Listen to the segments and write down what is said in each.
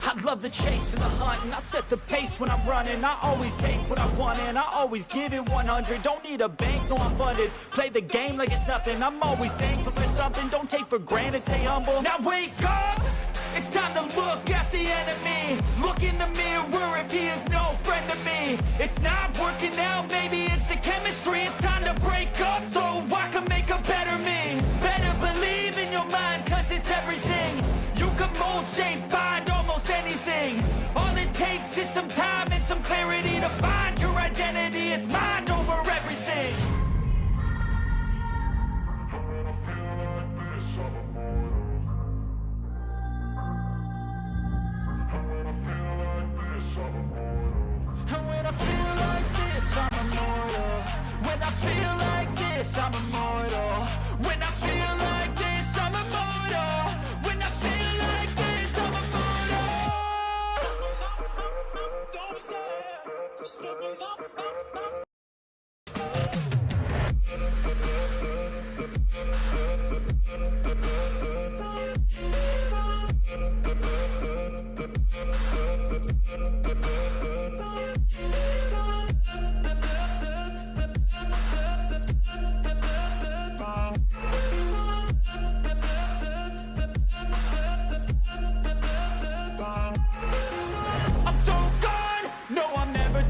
I love the chase and the hunt, and I set the pace when I'm running. I always take what I want and I always give it 100. Don't need a bank, no I'm funded. Play the game like it's nothing. I'm always thankful for something. Don't take for granted, stay humble. Now wake up! It's time to look at the enemy. Look in the mirror if he is no friend to me. It's not working out, maybe it's the chemistry. It's time to break up so I can make a better me. Better believe in your mind, cause it's everything. You can mold, shape, find almost anything. All it takes is some time and some clarity to find your identity. It's mind over everything. And when I feel like this, I'm immortal. When I feel like this, I'm immortal. When I feel like this, I'm immortal. When I feel like this, I'm immortal. Don't be scared. Just give me up.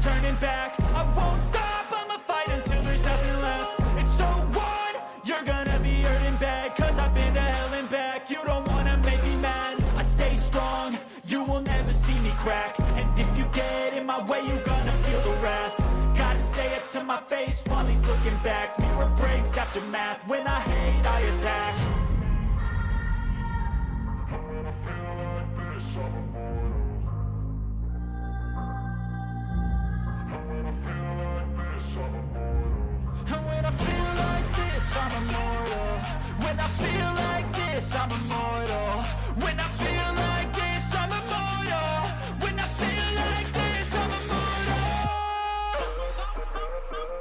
Turning back, I won't stop, I'ma fight until there's nothing left. It's so what? You're gonna be hurting bad, cause I've been to hell and back. You don't wanna make me mad, I stay strong, you will never see me crack. And if you get in my way, you're gonna feel the wrath. Gotta say it to my face while he's looking back. Mirror breaks after math, when I hate, I attack. And when I feel like this, I'm immortal. When I feel like this, I'm immortal. When I feel like this, I'm immortal. When I feel like this, I'm immortal.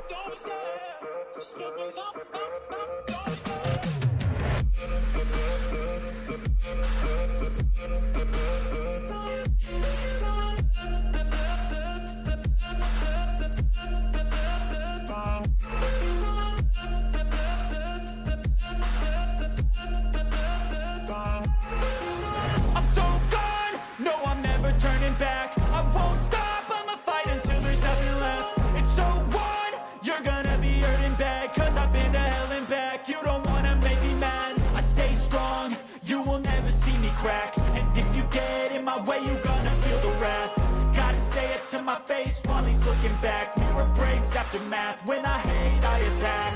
Don't be scared. Just give me up. Don't be scared. Turning back, I won't stop, I'ma fight until there's nothing left. It's so what? You're gonna be hurting bad, cause I've been to hell and back. You don't wanna make me mad, I stay strong, you will never see me crack. And if you get in my way, you're gonna feel the wrath. Gotta say it to my face while he's looking back. Mirror breaks after math, when I hate, I attack.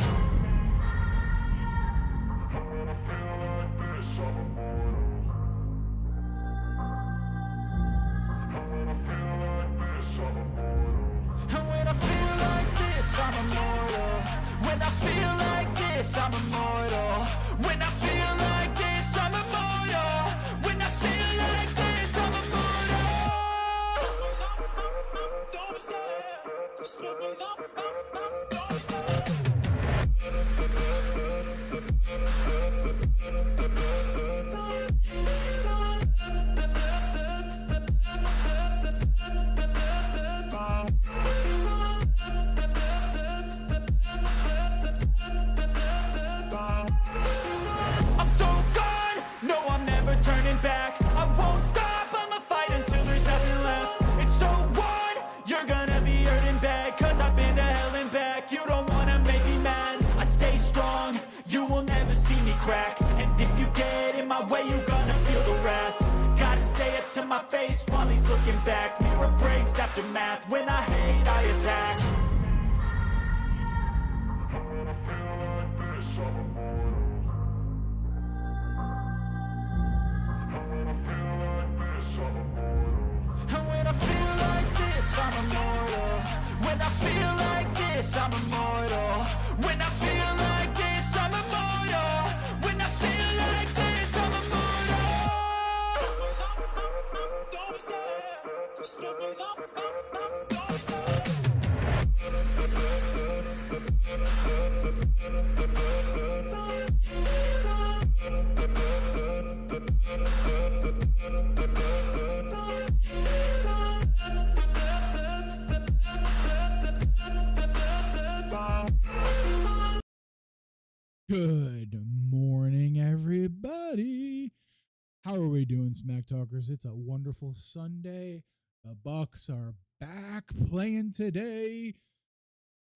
And when I feel like this, I'm immortal. When I feel like this, I'm immortal. When I feel like this, I'm immortal. When I feel like this, I'm immortal. Don't be scared. Just give me up. Don't be scared. Turning back, I won't stop, I'ma fight until there's nothing left. It's so what? You're gonna be hurting bad, cause I've been to hell and back. You don't wanna make me mad, I stay strong, you will never see me crack. And if you get in my way, you're gonna feel the wrath. Gotta say it to my face while he's looking back. Mirror breaks after math, when I hate, I attack. And when I feel like this, I'm immortal. When I feel like this, I'm immortal. When I feel like this, I'm immortal. When I feel like this, I'm immortal. Don't be scared. Just give me up. Don't be scared. Good morning, everybody. How are we doing, Smack Talkers? It's a wonderful Sunday. The Bucks are back playing today.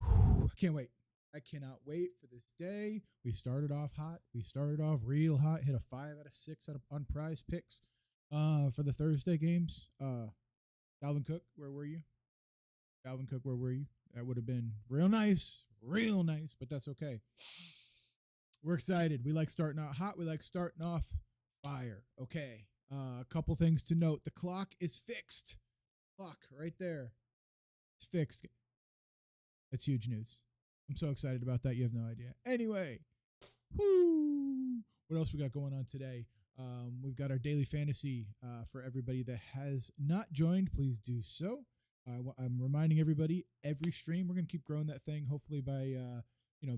I can't wait. I cannot wait for this day. We started off hot. We started off real hot. Hit a 5 out of 6 on prize picks for the Thursday games. Dalvin Cook, where were you? Dalvin Cook, where were you? That would have been real nice, but that's okay. We're excited. We like starting out hot. We like starting off fire. Okay. A couple things to note. The clock is fixed. Clock right there. It's fixed. That's huge news. I'm so excited about that. You have no idea. Anyway, whoo! What else we got going on today? We've got our daily fantasy for everybody that has not joined. Please do so. I'm reminding everybody every stream we're going to keep growing that thing. Hopefully by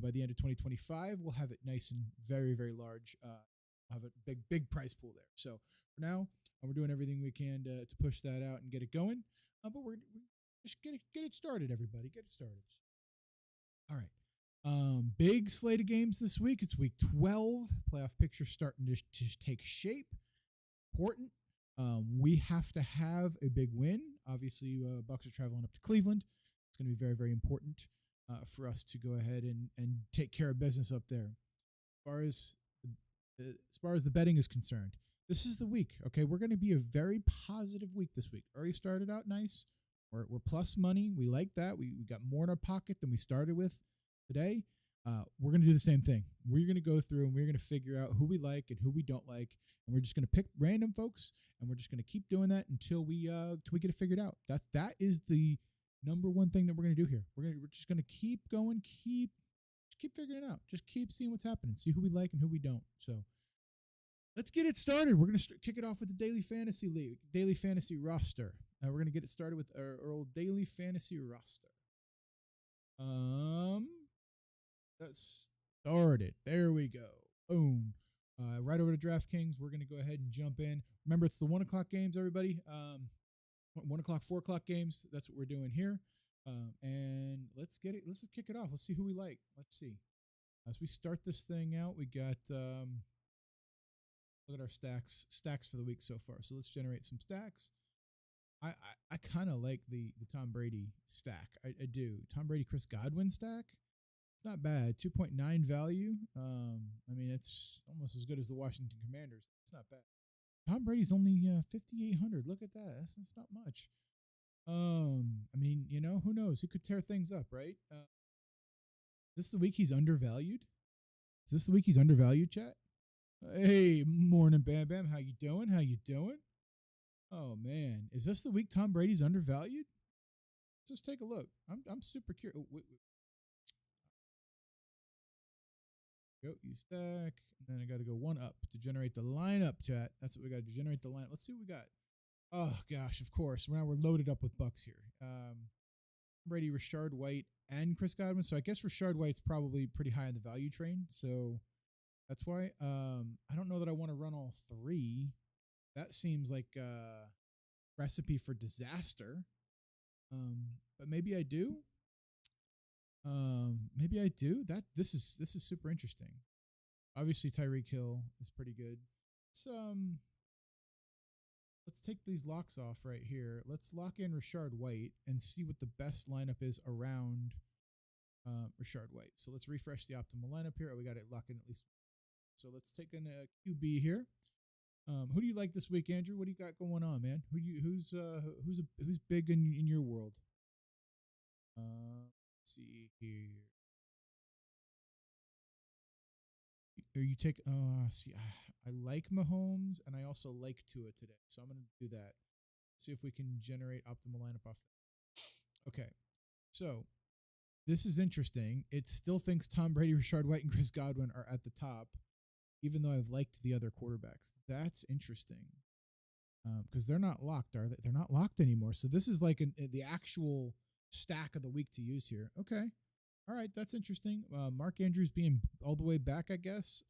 by the end of 2025 we'll have it nice and very, very large. Have a big prize pool there. So for now, we're doing everything we can to push that out and get it going. But we're just get it started, everybody. Get it started. All right. Big slate of games this week. It's week 12. Playoff picture starting to take shape. Important. We have to have a big win. Obviously, Bucks are traveling up to Cleveland. It's going to be very, very important for us to go ahead and take care of business up there. As far as the betting is concerned, this is the week. Okay, we're going to be a very positive week this week. Already started out nice. We're plus money. We like that. We got more in our pocket than we started with today. We're going to do the same thing. We're going to go through and we're going to figure out who we like and who we don't like, and we're just going to pick random folks, and we're just going to keep doing that until we get it figured out. That is the number one thing that we're going to do here. We're just going to keep going, keep figuring it out. Just keep seeing what's happening, see who we like and who we don't. So let's get it started. We're going to kick it off with the Daily Fantasy League, Daily Fantasy roster. We're going to get it started with our old Daily Fantasy roster. Let's start it. There we go. Boom. Right over to DraftKings. We're going to go ahead and jump in. Remember, it's the 1 o'clock games, everybody. 1 o'clock, 4 o'clock games. That's what we're doing here. And let's get it. Let's just kick it off. Let's see who we like. Let's see. As we start this thing out, we got look at our stacks for the week so far. So let's generate some stacks. I kind of like the Tom Brady stack. I do. Tom Brady, Chris Godwin stack. It's not bad. 2.9 value. I mean, it's almost as good as the Washington Commanders. It's not bad. Tom Brady's only 5,800. Look at that. That's not much. I mean, who knows? He could tear things up, right? Is this the week he's undervalued? Is this the week he's undervalued, chat? Hey, morning, Bam Bam. How you doing? How you doing? Oh man, is this the week Tom Brady's undervalued? Let's just take a look. I'm super curious. Oh, wait. Go, you stack, and then I got to go one up to generate the lineup, chat. That's what we got to generate the lineup. Let's see what we got. Oh gosh, of course. Now we're loaded up with Bucks here. Brady, Rashard White, and Chris Godwin. So I guess Rashard White's probably pretty high on the value train. So that's why. I don't know that I want to run all three. That seems like a recipe for disaster. But maybe I do. Maybe I do. This is super interesting. Obviously, Tyreek Hill is pretty good. Let's take these locks off right here. Let's lock in Rashard White and see what the best lineup is around Rashard White. So let's refresh the optimal lineup here. Oh, we got it locked in at least. So let's take in a QB here. Who do you like this week, Andrew? What do you got going on, man? Who's big in your world? Let's see here. Are you take? See, I like Mahomes and I also like Tua today, so I'm gonna do that. See if we can generate optimal lineup off that. Okay, so this is interesting. It still thinks Tom Brady, Rashard White, and Chris Godwin are at the top, even though I've liked the other quarterbacks. That's interesting because they're not locked, are they? They're not locked anymore. So this is like the actual stack of the week to use here. Okay. All right, that's interesting. Mark Andrews being all the way back, I guess.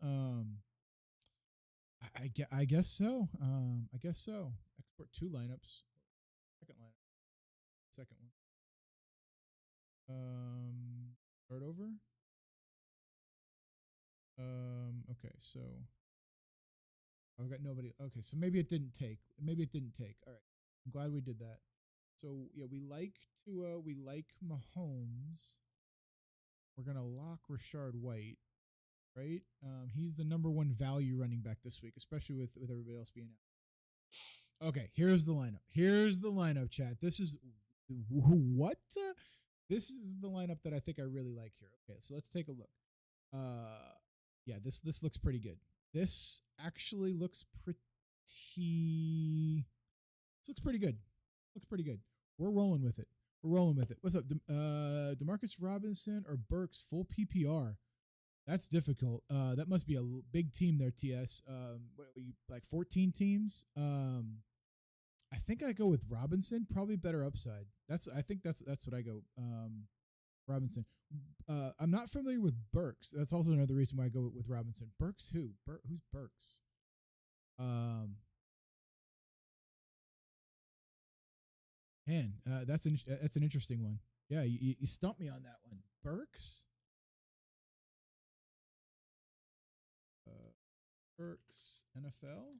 I guess so. I guess so. Export 2 lineups. Second one. Start over. Okay, so I've got nobody. Okay, so maybe it didn't take. Maybe it didn't take. All right, I'm glad we did that. So yeah, we like Mahomes. We're gonna lock Rashard White, right? He's the number one value running back this week, especially with everybody else being out. Okay, here's the lineup. Here's the lineup, chat. This is what? This is the lineup that I think I really like here. Okay, so let's take a look. Yeah, this looks pretty good. This actually looks pretty. This looks pretty good. Looks pretty good. We're rolling with it. We're rolling with it. What's up, Demarcus Robinson or Burks full PPR? That's difficult. That must be a big team there, TS. What are you, like 14 teams? I think I go with Robinson. Probably better upside. I think that's what I go. Robinson. I'm not familiar with Burks. That's also another reason why I go with Robinson. Burks who? Who's Burks? Man, that's an interesting one. Yeah, you stumped me on that one. Burks. Burks NFL.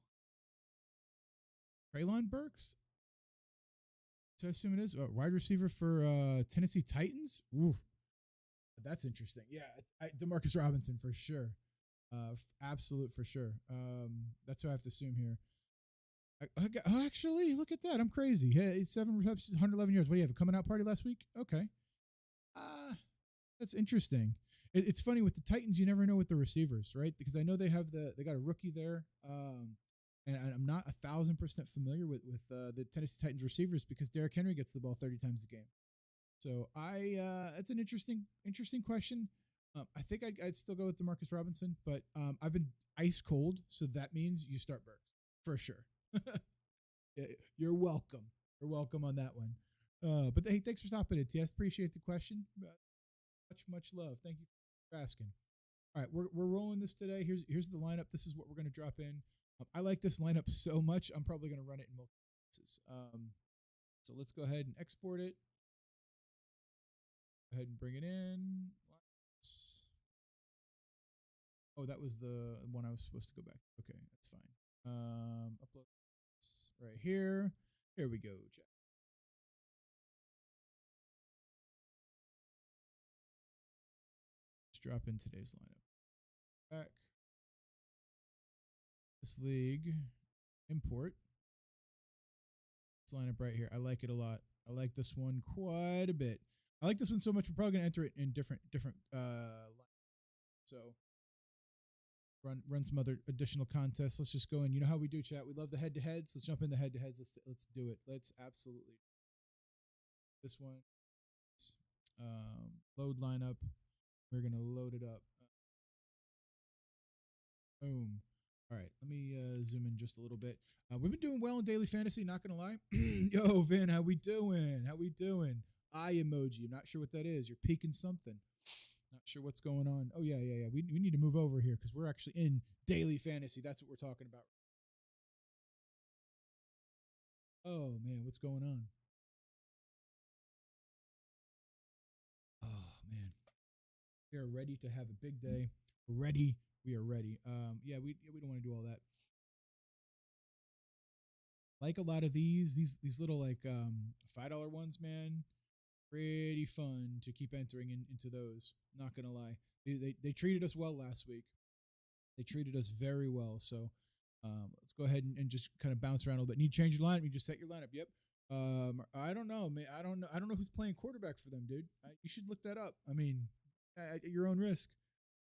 Traylon Burks. So I assume it is wide receiver for Tennessee Titans. Oof, that's interesting. Yeah, Demarcus Robinson for sure. Absolute for sure. That's what I have to assume here. Actually, look at that. I'm crazy. Hey, 7 receptions, 111 yards. What do you have? A coming out party last week? Okay. That's interesting. It's funny with the Titans. You never know with the receivers, right? Because I know they got a rookie there. And I'm not 1,000% familiar with the Tennessee Titans receivers because Derrick Henry gets the ball 30 times a game. So it's an interesting question. I think I'd still go with Demarcus Robinson, but I've been ice cold, so that means you start Burks for sure. You're welcome. You're welcome on that one. But hey, thanks for stopping it, TS. Appreciate the question. Much love. Thank you for asking. All right, we're rolling this today. Here's the lineup. This is what we're going to drop in. I like this lineup so much. I'm probably going to run it in multiple places. So let's go ahead and export it. Go ahead and bring it in. Oh, that was the one I was supposed to go back. Okay, that's fine. Upload this right here. Here we go, Jack. Let's drop in today's lineup. Back. This league. Import. This lineup right here. I like it a lot. I like this one quite a bit. I like this one so much. We're probably gonna enter it in different so run some other additional contests. Let's just go in. You know how we do, chat. We love the head to heads. Let's jump in the head to heads. Let's do it. Let's absolutely. This one. Load lineup. We're gonna load it up. Boom. All right, let me zoom in just a little bit. We've been doing well in daily fantasy, not gonna lie. Yo, Vin, how we doing? How we doing? Eye emoji. I'm not sure what that is. You're peeking something. Not sure what's going on. Oh yeah. We need to move over here because we're actually in daily fantasy. That's what we're talking about. Oh man, what's going on? Oh man, we are ready to have a big day. We're ready. We are ready. Yeah, we don't want to do all that. Like a lot of these little like $5 ones, man. Pretty fun to keep entering into those. Not gonna lie, they treated us well last week. They treated us very well. So let's go ahead and just kind of bounce around a little bit. Need to change your lineup? You just set your lineup. Yep. I don't know, man. I don't know who's playing quarterback for them, dude. You should look that up. I mean, at your own risk.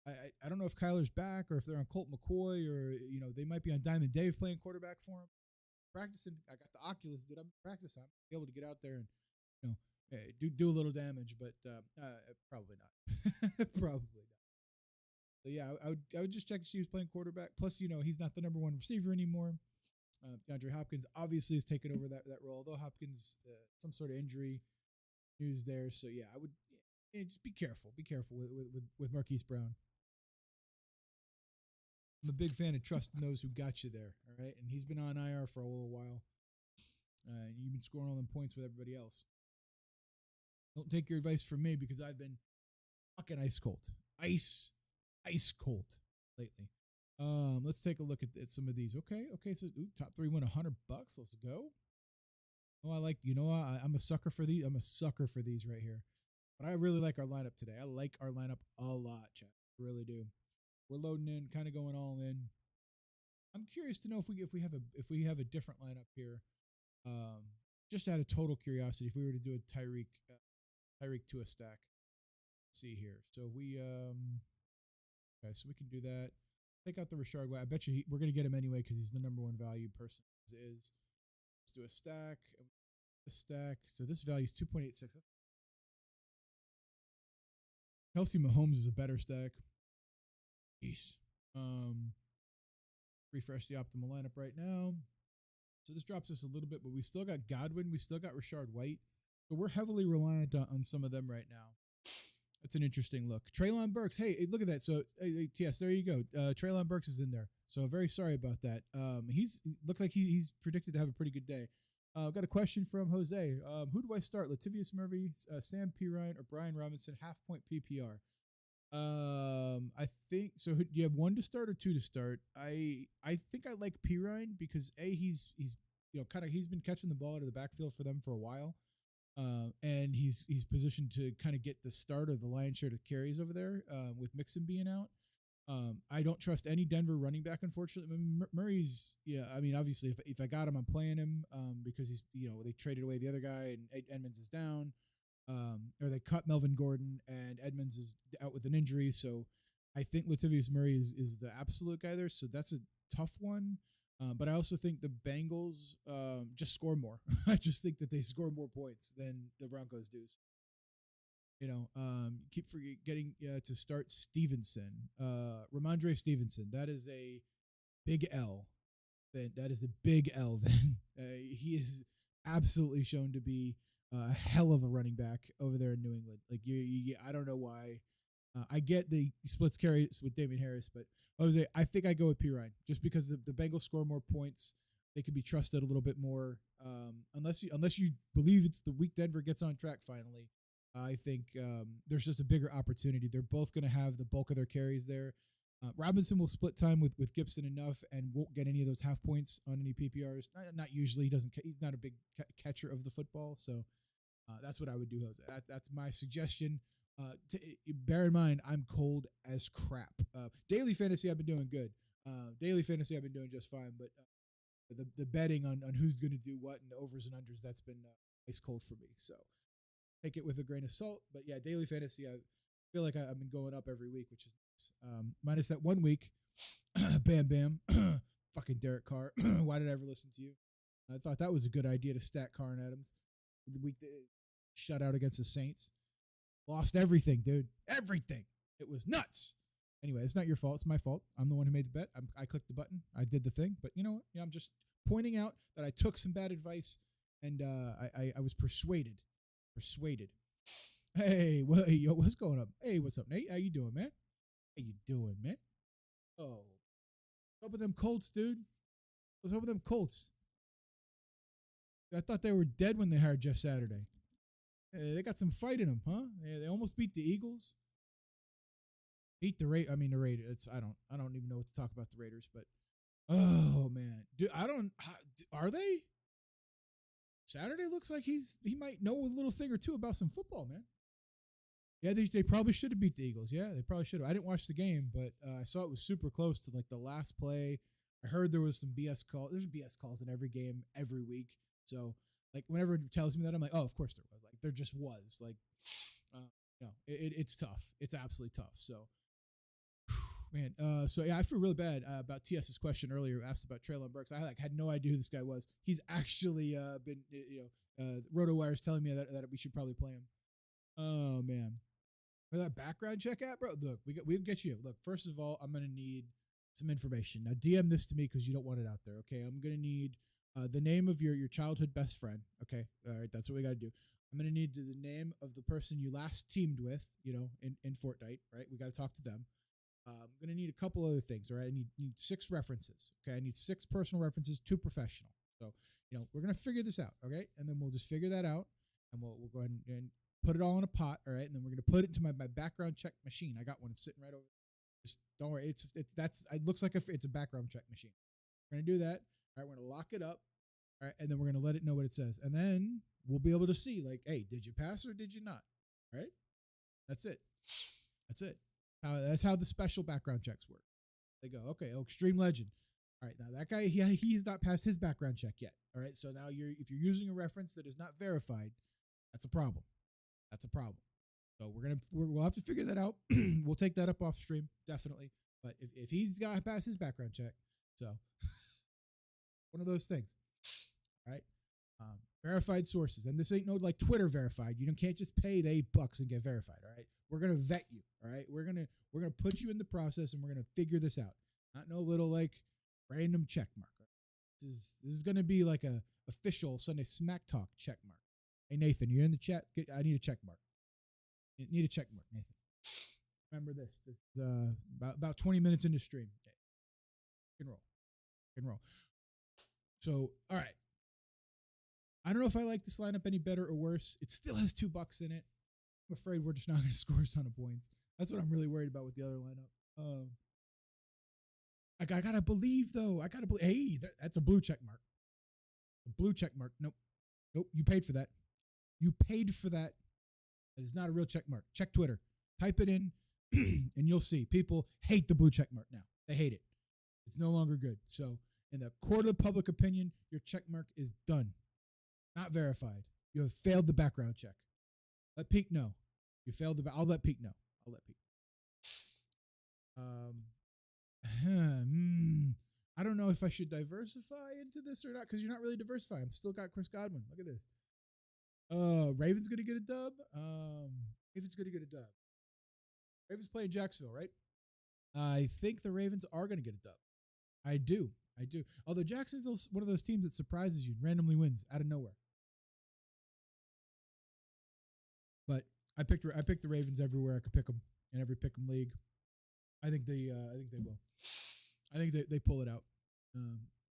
I don't know if Kyler's back or if they're on Colt McCoy or they might be on Diamond Dave playing quarterback for him. Practicing. I got the Oculus, dude. I'm practicing. I'm be able to get out there and do a little damage, but probably not. Probably not. So yeah, I would just check to see who's playing quarterback. Plus, he's not the number one receiver anymore. DeAndre Hopkins obviously has taken over that role, although Hopkins some sort of injury news there. So yeah, I would just be careful. Be careful with Marquise Brown. I'm a big fan of trusting those who got you there. All right, and he's been on IR for a little while. You've been scoring all them points with everybody else. Don't take your advice from me because I've been fucking ice cold. Ice cold. lately. Let's take a look at some of these. Okay. So top 3 win $100. Let's go. Oh, I'm a sucker for these. I'm a sucker for these right here. But I really like our lineup today. I like our lineup a lot, chat. I really do. We're loading in, kind of going all in. I'm curious to know if we have a different lineup here. Just out of total curiosity, if we were to do a Tyreek to a stack. Let's see here. So okay, so we can do that. Take out the Rashard White. I bet you we're gonna get him anyway because he's the number 1 value person. Is let's do a stack. A stack. So this value is 2.86. Kelsey Mahomes is a better stack. Jeez. Refresh the optimal lineup right now. So this drops us a little bit, but we still got Godwin. We still got Rashard White. So we're heavily reliant on some of them right now. That's an interesting look. Treylon Burks. Hey, look at that. So, TS, there you go. Treylon Burks is in there. So very sorry about that. He looked like he's predicted to have a pretty good day. I've got a question from Jose. Who do I start? Latavius Murray, Sam Pirine, or Brian Robinson? Half point PPR. I think so. Do you have 1 to start or 2 to start? I think I like Pirine because he's he's been catching the ball out of the backfield for them for a while, and he's positioned to kind of get the start of the lion's share of carries over there with Mixon being out. I don't trust any Denver running back, unfortunately. Murray's, obviously if I got him, I'm playing him because he's they traded away the other guy and Edmonds is down. Or they cut Melvin Gordon and Edmonds is out with an injury. So I think Latavius Murray is the absolute guy there. So that's a tough one. But I also think the Bengals just score more. I just think that they score more points than the Broncos do. Keep forgetting to start Stevenson. Ramondre Stevenson. That is a big L. That is a big L. Then he is absolutely shown to be a hell of a running back over there in New England. Like I don't know why. I get the splits carries with Damien Harris, but Jose, I think I go with Pirine just because the Bengals score more points. They can be trusted a little bit more. Unless you believe it's the week Denver gets on track finally. I think there's just a bigger opportunity. They're both going to have the bulk of their carries there. Robinson will split time with Gibson enough and won't get any of those half points on any PPRs. Not usually. He's not a big catcher of the football, so that's what I would do, Jose. That's my suggestion. Bear in mind, I'm cold as crap. Daily fantasy, I've been doing good. Daily fantasy, I've been doing just fine. But the betting on who's going to do what and the overs and unders, that's been ice cold for me. So take it with a grain of salt. But yeah, daily fantasy, I feel like I've been going up every week, which is nice. Minus that 1 week. Bam. Fucking Derek Carr. Why did I ever listen to you? I thought that was a good idea to stack Carr and Adams. The week that shut out against the Saints. Lost everything, dude. Everything. It was nuts. Anyway, it's not your fault. It's my fault. I'm the one who made the bet. I clicked the button. I did the thing. But you know what? Yeah, I'm just pointing out that I took some bad advice and I was persuaded. Hey, yo, what's going on? Hey, what's up, Nate? How you doing, man? How you doing, man? Oh, what's up with them Colts, dude? What's up with them Colts? I thought they were dead when they hired Jeff Saturday. Hey, they got some fight in them, huh? They almost beat the Eagles. Beat the Raiders. I don't even know what to talk about the Raiders, but oh man, dude, are they? Saturday looks like he might know a little thing or two about some football, man. Yeah, they probably should have beat the Eagles. Yeah, they probably should have. I didn't watch the game, but I saw it was super close to like the last play. I heard there was some BS call. There's BS calls in every game every week. So like whenever it tells me that, I'm like, oh, of course there was. Like there just was. Like, it's tough. It's absolutely tough. So, man. So yeah, I feel really bad about TS's question earlier. Asked about Treylon Burks. I had no idea who this guy was. He's actually been RotoWire's telling me that we should probably play him. Oh man. Where that background check at, bro? Look, we'll get you. Look, first of all, I'm gonna need some information. Now DM this to me because you don't want it out there. Okay, I'm gonna need the name of your childhood best friend. Okay, all right, that's what we gotta do. I'm gonna need the name of the person you last teamed with, in Fortnite. Right, we gotta talk to them. I'm gonna need a couple other things. All right, I need 6 references. Okay, I need 6 personal references, 2 professional. So we're gonna figure this out. Okay, and then we'll just figure that out, and we'll go ahead and put it all in a pot, all right? And then we're going to put it into my background check machine. I got one. It's sitting right over. Just don't worry. It looks like it's a background check machine. We're gonna do that. All right, we're gonna lock it up. All right, and then we're gonna let it know what it says, and then we'll be able to see like, hey, did you pass or did you not? All right, that's it. That's it. That's how the special background checks work. They go, okay, extreme legend. All right, now that guy, he's not passed his background check yet. All right, so now if you're using a reference that is not verified, that's a problem. That's a problem. So we'll have to figure that out. We'll take that up off stream, definitely. But if he's got to pass his background check, so one of those things. All right. Verified sources, and this ain't no like Twitter verified. You can't just pay the $8 and get verified. All right, we're gonna vet you. All right, we're gonna put you in the process, and we're gonna figure this out. Not no little like random check mark. This is gonna be like a official Sunday Smack Talk check mark. Hey Nathan, you're in the chat. I need a check mark. You need a check mark, Nathan. Remember this. This is about 20 minutes into stream. Okay. Can roll. So all right. I don't know if I like this lineup any better or worse. It still has $2 in it. I'm afraid we're just not going to score a ton of points. That's what I'm really worried about with the other lineup. I gotta believe though. I gotta believe. Hey, that's a blue check mark. A blue check mark. Nope. You paid for that. You paid for that. That is not a real check mark. Check Twitter. Type it in, and you'll see. People hate the blue check mark now. They hate it. It's no longer good. So, in the court of public opinion, your check mark is done. Not verified. You have failed the background check. Let Peak know. You failed the. I'll let Peak know. I don't know if I should diversify into this or not because you're not really diversifying. I'm still got Chris Godwin. Look at this. Ravens gonna get a dub. Ravens playing Jacksonville, right? I think the Ravens are gonna get a dub. I do. Although Jacksonville's one of those teams that surprises you, randomly wins out of nowhere. But I picked the Ravens everywhere I could pick them in every pick'em league. I think they will. I think they pull it out.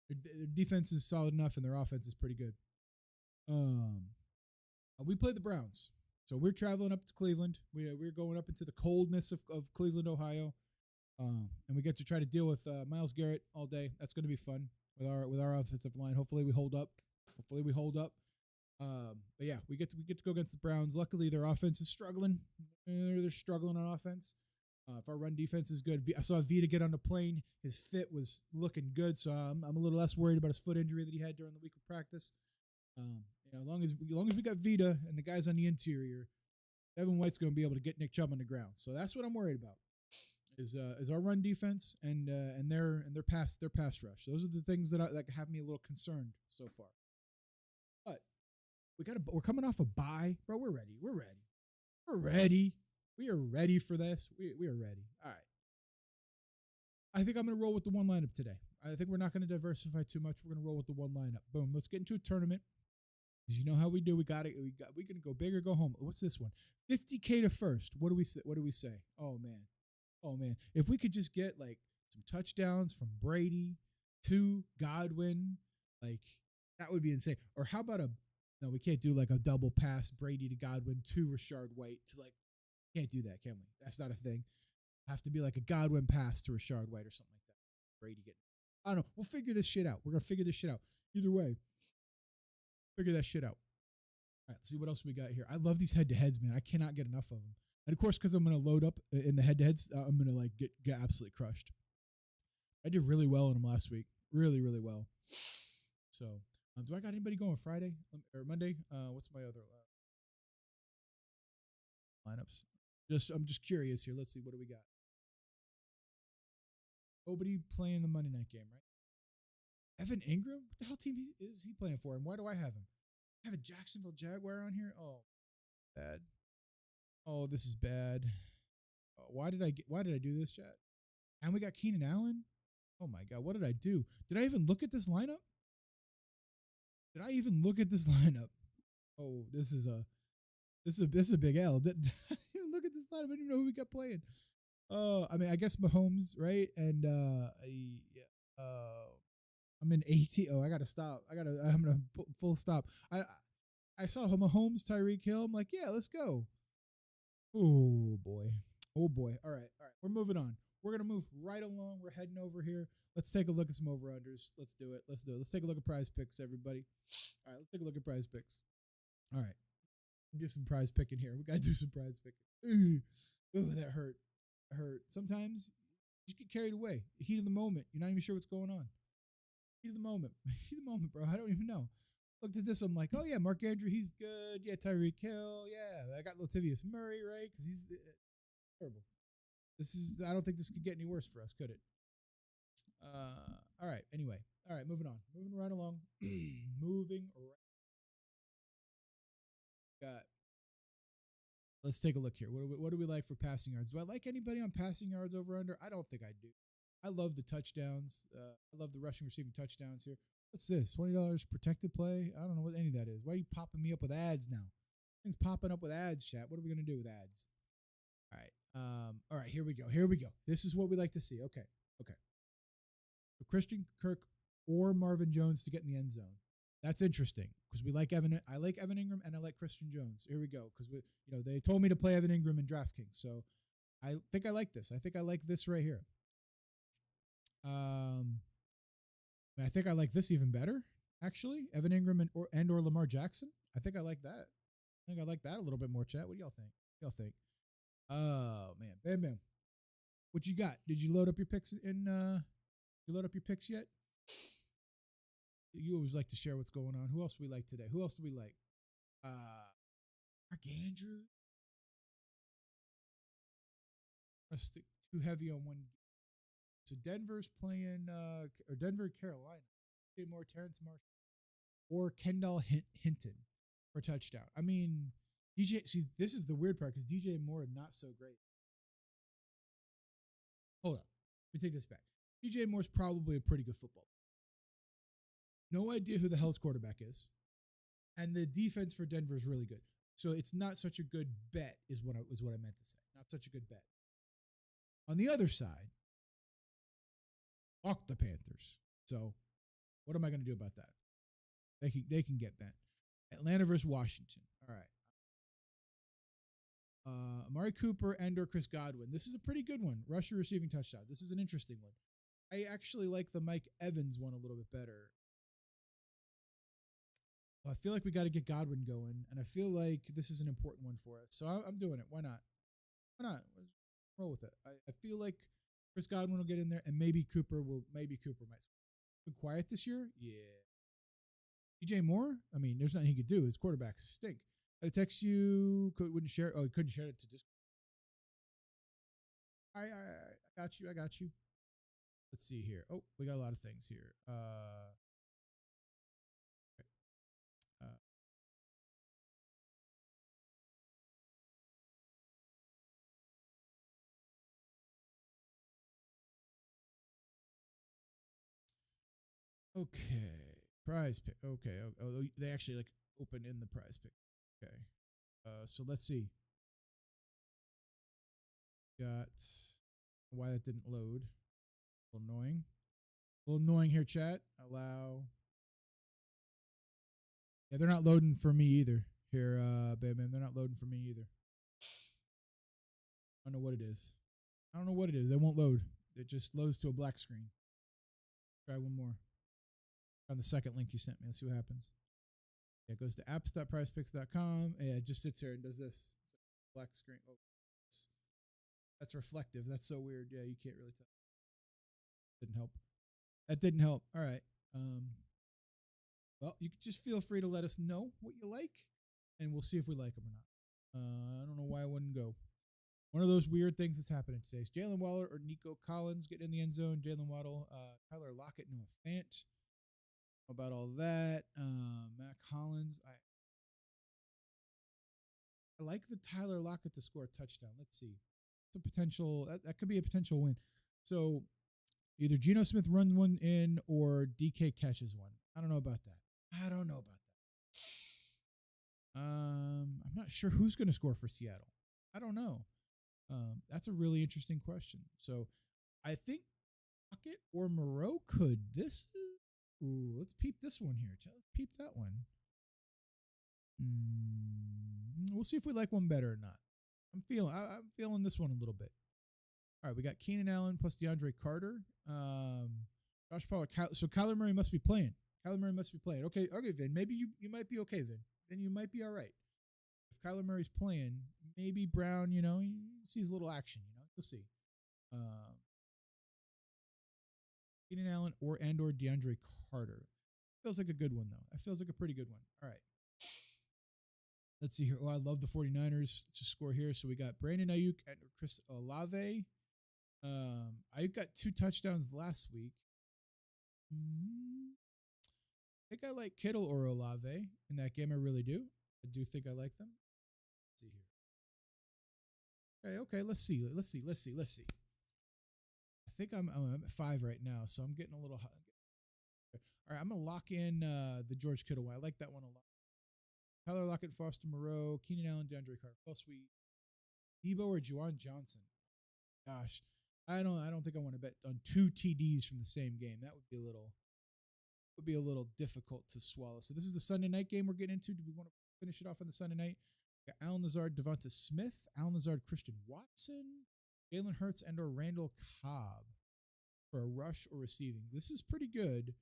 Their defense is solid enough, and their offense is pretty good. We play the Browns, so we're traveling up to Cleveland. We're going up into the coldness of Cleveland, Ohio, and we get to try to deal with Myles Garrett all day. That's going to be fun with our offensive line. Hopefully we hold up. But yeah, we get to go against the Browns. Luckily, their offense is struggling. They're struggling on offense. If our run defense is good, I saw Vita get on the plane. His fit was looking good, so I'm a little less worried about his foot injury that he had during the week of practice. As long as we got Vita and the guys on the interior, Devin White's going to be able to get Nick Chubb on the ground. So that's what I'm worried about. Is our run defense and their pass rush. Those are the things that have me a little concerned so far. But we're coming off a bye, bro. We're ready. We are ready for this. We are ready. All right. I think I'm going to roll with the one lineup today. I think we're not going to diversify too much. We're going to roll with the one lineup. Boom. Let's get into a tournament. Because you know how we do. We going to go big or go home. What's this one? 50K to first. What do we say? Oh man. If we could just get like some touchdowns from Brady to Godwin, like that would be insane. Or how about no, we can't do like a double pass Brady to Godwin to Rashard White to like, can't do that, can we? That's not a thing. Have to be like a Godwin pass to Rashard White or something like that. Brady getting. I don't know. We'll figure this shit out. We're going to figure this shit out. Either way, figure that shit out. All right, let's see what else we got here. I love these head-to-heads, man. I cannot get enough of them. And, of course, because I'm going to load up in the head-to-heads, I'm going to like get absolutely crushed. I did really well in them last week. Really, really well. So, do I got anybody going Friday or Monday? What's my other lineups? I'm just curious here. Let's see. What do we got? Nobody playing the Monday night game, right? Evan Ingram? What the hell team is he playing for? And why do I have him? I have a Jacksonville Jaguar on here? Oh, bad. Oh, this is bad. Why did I do this, chat? And we got Keenan Allen? Oh my God, what did I do? Did I even look at this lineup? Oh, this is a big L. Didn't even look at this lineup. I didn't even know who we got playing. I mean, I guess Mahomes, right? And I'm in 18. Oh, I gotta stop. I'm gonna full stop. I saw Mahomes, Tyreek Hill. I'm like, yeah, let's go. Oh boy. All right. We're moving on. we're gonna move right along. We're heading over here. Let's take a look at some over-unders. Let's do it. Let's take a look at prize picks, everybody. All right, let's take a look at prize picks. All right. Do some prize picking here. We gotta do some prize picking. Ooh, that hurt. That hurt. Sometimes you just get carried away. The heat of the moment. You're not even sure what's going on. Heat of the moment. Heat of the moment, bro. I don't even know. Looked at this. I'm like, oh yeah, Mark Andrew, he's good. Yeah, Tyreek Hill. Yeah, I got Latavius Murray, right? Because he's terrible. I don't think this could get any worse for us, could it? All right. Anyway. All right, moving on. Moving right along. Moving right. Got. Let's take a look here. What do we like for passing yards? Do I like anybody on passing yards over under? I don't think I do. I love the touchdowns. I love the rushing receiving touchdowns here. What's this? $20 protected play? I don't know what any of that is. Why are you popping me up with ads now? Things popping up with ads, chat. What are we gonna do with ads? All right. All right, here we go. Here we go. This is what we like to see. Okay. So Christian Kirk or Marvin Jones to get in the end zone. That's interesting because we like Evan. I like Evan Ingram and I like Christian Jones. Here we go because they told me to play Evan Ingram in DraftKings, so I think I like this. I think I like this right here. I think I like this even better actually. Evan Ingram and or Lamar Jackson. I think I like that. I think I like that a little bit more. Chat. What do y'all think? Oh man, bam. What you got? Did you load up your picks You load up your picks yet? You always like to share what's going on. Who else do we like today? Who else do we like? Mark Andrews. I'm stick too heavy on one. So Denver's playing or Denver, Carolina. DJ Moore, Terrence Marshall, or Kendall Hinton for touchdown. I mean, see, this is the weird part because DJ Moore not so great. Hold on, let me take this back. DJ Moore's probably a pretty good football player. No idea who the hell's quarterback is. And the defense for Denver is really good. So it's not such a good bet is what I meant to say. Not such a good bet. On the other side, fuck the Panthers. So what am I going to do about that? They can get that. Atlanta versus Washington. All right. Amari Cooper and or Chris Godwin. This is a pretty good one. Rusher receiving touchdowns. This is an interesting one. I actually like the Mike Evans one a little bit better. I feel like we got to get Godwin going, and I feel like this is an important one for us. So I'm doing it. Why not? Let's roll with it. I feel like Chris Godwin will get in there, and maybe Cooper might. Been quiet this year? Yeah. DJ Moore? I mean, there's nothing he could do. His quarterbacks stink. I text you. Wouldn't share. Oh, he couldn't share it to Discord. I got you. Let's see here. Oh, we got a lot of things here. Okay. Prize pick. Okay. Oh, they actually like open in the prize pick. Okay. So let's see. Got why that didn't load. A little annoying here, chat. Allow. Yeah, they're not loading for me either. Here, Bam, they're not loading for me either. I don't know what it is. They won't load. It just loads to a black screen. Try one more. On the second link you sent me. Let's see what happens. Yeah, it goes to apps.prizepicks.com. Yeah, it just sits there and does this. It's like black screen. Oh, that's reflective. That's so weird. Yeah, you can't really tell. Didn't help. That didn't help. All right. Well, you can just feel free to let us know what you like, and we'll see if we like them or not. I don't know why I wouldn't go. One of those weird things that's happening today is Jalen Waddle or Nico Collins getting in the end zone. Jalen Waddle, Tyler Lockett, Noah Fant. About all that. Matt Collins. I like the Tyler Lockett to score a touchdown. Let's see. It's a potential. That could be a potential win. So either Geno Smith runs one in or DK catches one. I don't know about that. I'm not sure who's going to score for Seattle. I don't know. That's a really interesting question. So I think Lockett or Moreau could. Let's peep this one here. Let's peep that one. We'll see if we like one better or not. I'm feeling this one a little bit. All right, we got Keenan Allen plus DeAndre Carter. Josh Pollard. So Kyler Murray must be playing. Kyler Murray must be playing. Okay, Vin. Maybe you might be okay, Vin. Then you might be all right. If Kyler Murray's playing, maybe Brown, he sees a little action, You'll see. Keenan Allen or DeAndre Carter. Feels like a good one, though. That feels like a pretty good one. All right. Let's see here. Oh, I love the 49ers to score here. So we got Brandon Ayuk and Chris Olave. Ayuk got 2 touchdowns last week. I think I like Kittle or Olave in that game. I really do. I do think I like them. Let's see here. Okay. Let's see. I think I'm at 5 right now, so I'm getting a little hot. All right, I'm gonna lock in the George Kittle one. I like that one a lot. Tyler Lockett, Foster Moreau, Keenan Allen, DeAndre Carter. Plus we Debo or Juwan Johnson. Gosh, I don't think I want to bet on 2 TDs from the same game. That would be a little difficult to swallow. So this is the Sunday night game we're getting into. Do we want to finish it off on the Sunday night? We got Allen Lazard, Devonta Smith, Allen Lazard, Christian Watson, Jalen Hurts, and or Randall Cobb for a rush or receiving. This is pretty good.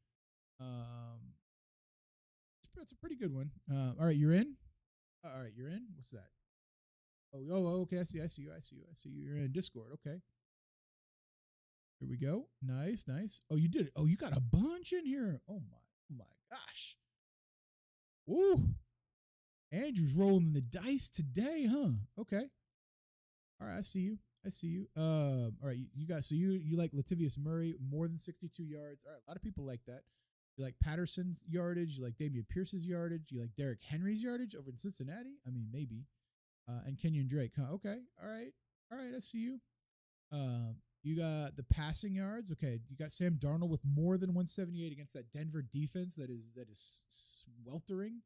It's a pretty good one. All right, you're in? All right, you're in? What's that? Oh, okay. I see you. You're in Discord. Okay. Here we go. Nice. Oh, you did it. Oh, you got a bunch in here. Oh my gosh. Ooh. Andrew's rolling the dice today, huh? Okay. All right, I see you. All right, you guys. So you like Latavius Murray more than 62 yards. All right, a lot of people like that. You like Patterson's yardage. You like Damian Pierce's yardage. You like Derrick Henry's yardage over in Cincinnati. I mean, maybe. And Kenyon Drake. Huh? Okay. All right. I see you. You got the passing yards. Okay. You got Sam Darnold with more than 178 against that Denver defense that is sweltering.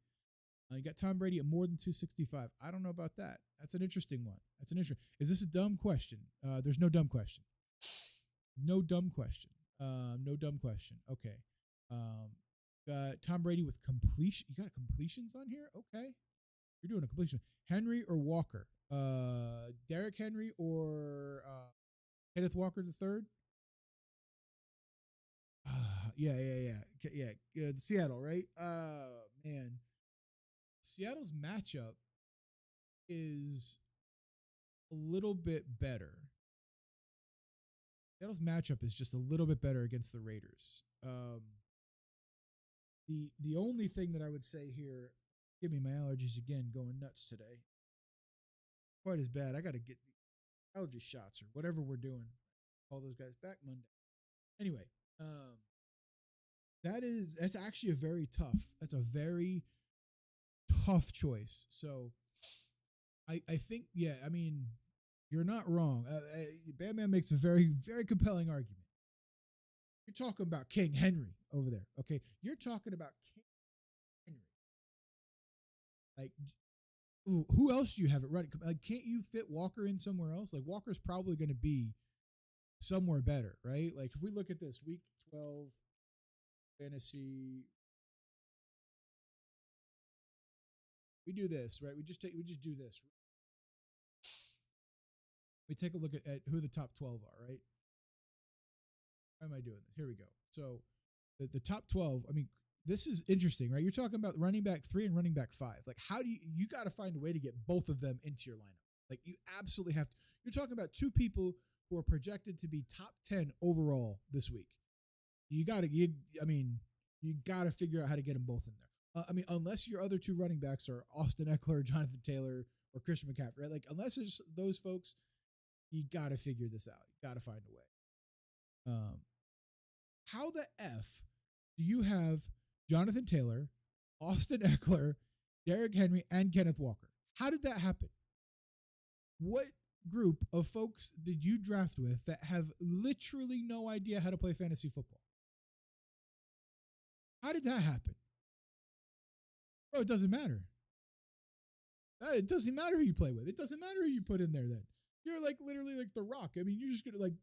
You got Tom Brady at more than 265. I don't know about that. That's an interesting one. Is this a dumb question? There's no dumb question. No dumb question. Okay. Got Tom Brady with completion. You got completions on here? Okay. You're doing a completion. Henry or Walker? Derrick Henry or Kenneth Walker III? Yeah. Seattle, right? Man. Seattle's matchup is a little bit better. Seattle's matchup is just a little bit better against the Raiders. The only thing that I would say here, give me my allergies again, going nuts today. Quite as bad. I got to get the allergy shots or whatever we're doing. Call those guys back Monday. Anyway, that's actually that's a very tough choice. So I think, yeah, I mean, you're not wrong. Batman makes a very, very compelling argument. You're talking about King Henry over there, okay? You're talking about King Henry. Like, who else do you have it running? Like, can't you fit Walker in somewhere else? Like, Walker's probably going to be somewhere better, right? Like, if we look at this, week 12, fantasy, we do this, right? We just do this. We take a look at who the top 12 are, right? Why am I doing this? Here we go. So the top 12, I mean, this is interesting, right? You're talking about running back 3 and running back 5. Like, how do you got to find a way to get both of them into your lineup? Like, you absolutely have to. You're talking about 2 people who are projected to be top 10 overall this week. You got to figure out how to get them both in there. I mean, unless your other 2 running backs are Austin Eckler, Jonathan Taylor, or Christian McCaffrey, right? Like, unless it's those folks, you got to figure this out. You got to find a way. How the F do you have Jonathan Taylor, Austin Eckler, Derrick Henry, and Kenneth Walker? How did that happen? What group of folks did you draft with that have literally no idea how to play fantasy football? How did that happen? Bro, it doesn't matter. It doesn't matter who you play with. It doesn't matter who you put in there then. You're like literally like The Rock. I mean, you're just going to like,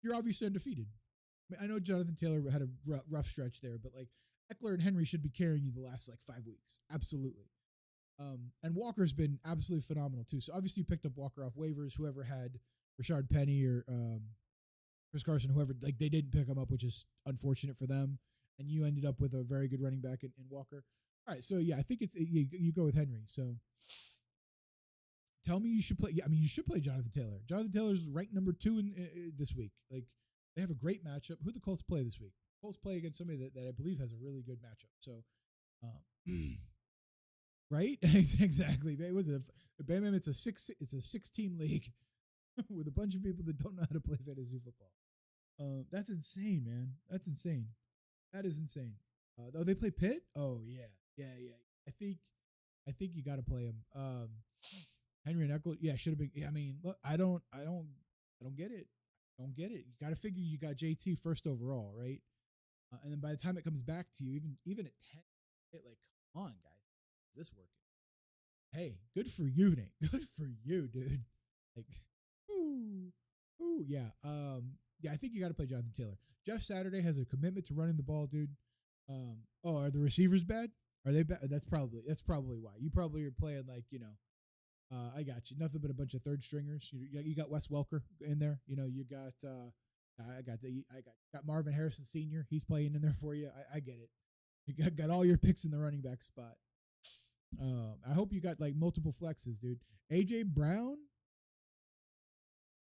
you're obviously undefeated. I mean, I know Jonathan Taylor had a rough stretch there, but like Eckler and Henry should be carrying you the last like 5 weeks. Absolutely. And Walker's been absolutely phenomenal too. So obviously you picked up Walker off waivers, whoever had Rashard Penny or Chris Carson, whoever, like they didn't pick him up, which is unfortunate for them. And you ended up with a very good running back in Walker. All right, so yeah, I think you go with Henry. So tell me you should play. Yeah, I mean you should play Jonathan Taylor. Jonathan Taylor's ranked number 2 in this week. Like they have a great matchup. Who the Colts play this week? Colts play against somebody that I believe has a really good matchup. So, right, exactly. It was Bam. It's a 6-team league with a bunch of people that don't know how to play fantasy football. That's insane, man. That's insane. That is insane. Oh, they play Pitt. Oh yeah. I think you got to play him. Henry and Eckler. Yeah, should have been. Yeah, I mean, look, I don't get it. Don't get it. You got to figure you got JT first overall, right? And then by the time it comes back to you, even at 10, like, come on, guys, is this working? Hey, good for you, Nate. Good for you, dude. Like, yeah. Yeah, I think you got to play Jonathan Taylor. Jeff Saturday has a commitment to running the ball, dude. Are the receivers bad? Are they bad? That's probably why. You probably are playing like, I got you. Nothing but a bunch of third stringers. You got Wes Welker in there. You got I got Marvin Harrison Sr. He's playing in there for you. I get it. You got all your picks in the running back spot. I hope you got like multiple flexes, dude. AJ Brown,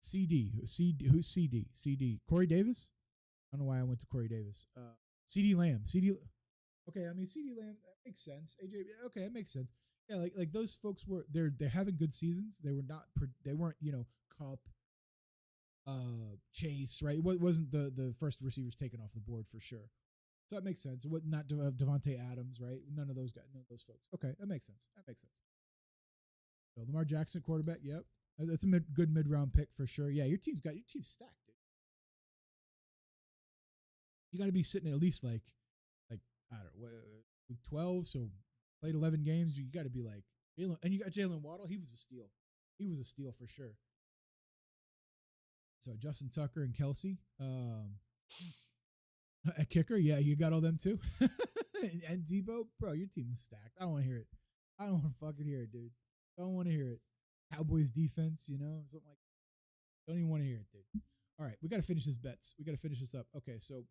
Who's CD? Corey Davis. I don't know why I went to Corey Davis. CD Lamb. Okay, I mean CD Lamb, that makes sense. AJ, okay, that makes sense. Yeah, like those folks they're having good seasons. They weren't Cup, Chase, right? It wasn't the first receivers taken off the board for sure. So that makes sense. What not Devontae Adams, right? None of those guys, none of those folks. Okay, that makes sense. So Lamar Jackson, quarterback. Yep, that's a good mid-round pick for sure. Yeah, your team's stacked, dude. You got to be sitting at least like I don't know, week 12. So played 11 games. You got to be like Jalen, and you got Jalen Waddle. He was a steal for sure. So Justin Tucker and Kelsey. A kicker, yeah, you got all them too. and Debo, bro, your team is stacked. I don't want to hear it. I don't want to fucking hear it, dude. Don't want to hear it. Cowboys defense, something like. Don't even want to hear it, dude. All right, we got to finish this bets. We got to finish this up. Okay, so.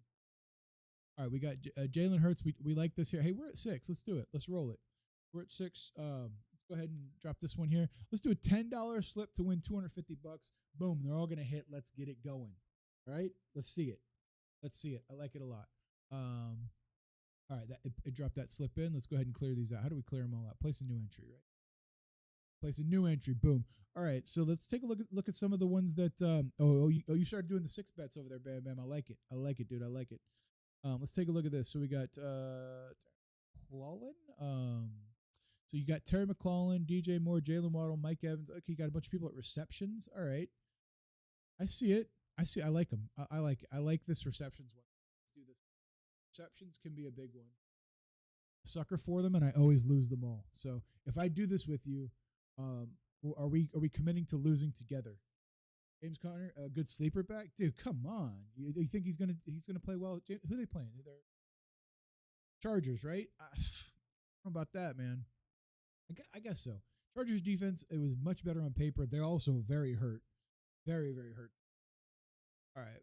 All right, we got Jalen Hurts. We like this here. Hey, we're at 6. Let's do it. Let's roll it. We're at 6. Let's go ahead and drop this one here. Let's do a $10 slip to win $250. Boom, they're all gonna hit. Let's get it going. All right, let's see it. I like it a lot. All right, it dropped that slip in. Let's go ahead and clear these out. How do we clear them all out? Place a new entry, right? Place a new entry. Boom. All right, so let's take a look at some of the ones that. You started doing the 6 bets over there, Bam Bam. I like it, dude. I like it. Let's take a look at this. So we got McLaurin. So you got Terry McLaurin, DJ Moore, Jalen Waddle, Mike Evans. Okay, you got a bunch of people at receptions. All right, I see it. I like them. I like it. I like this receptions one. Let's do this. Receptions can be a big one. Sucker for them, and I always lose them all. So if I do this with you, are we committing to losing together? James Conner, a good sleeper back, dude. Come on, you think he's gonna play well? Who are they playing? They're Chargers, right? I don't know about that, man. I guess so. Chargers defense, it was much better on paper. They're also very hurt, very hurt. All right,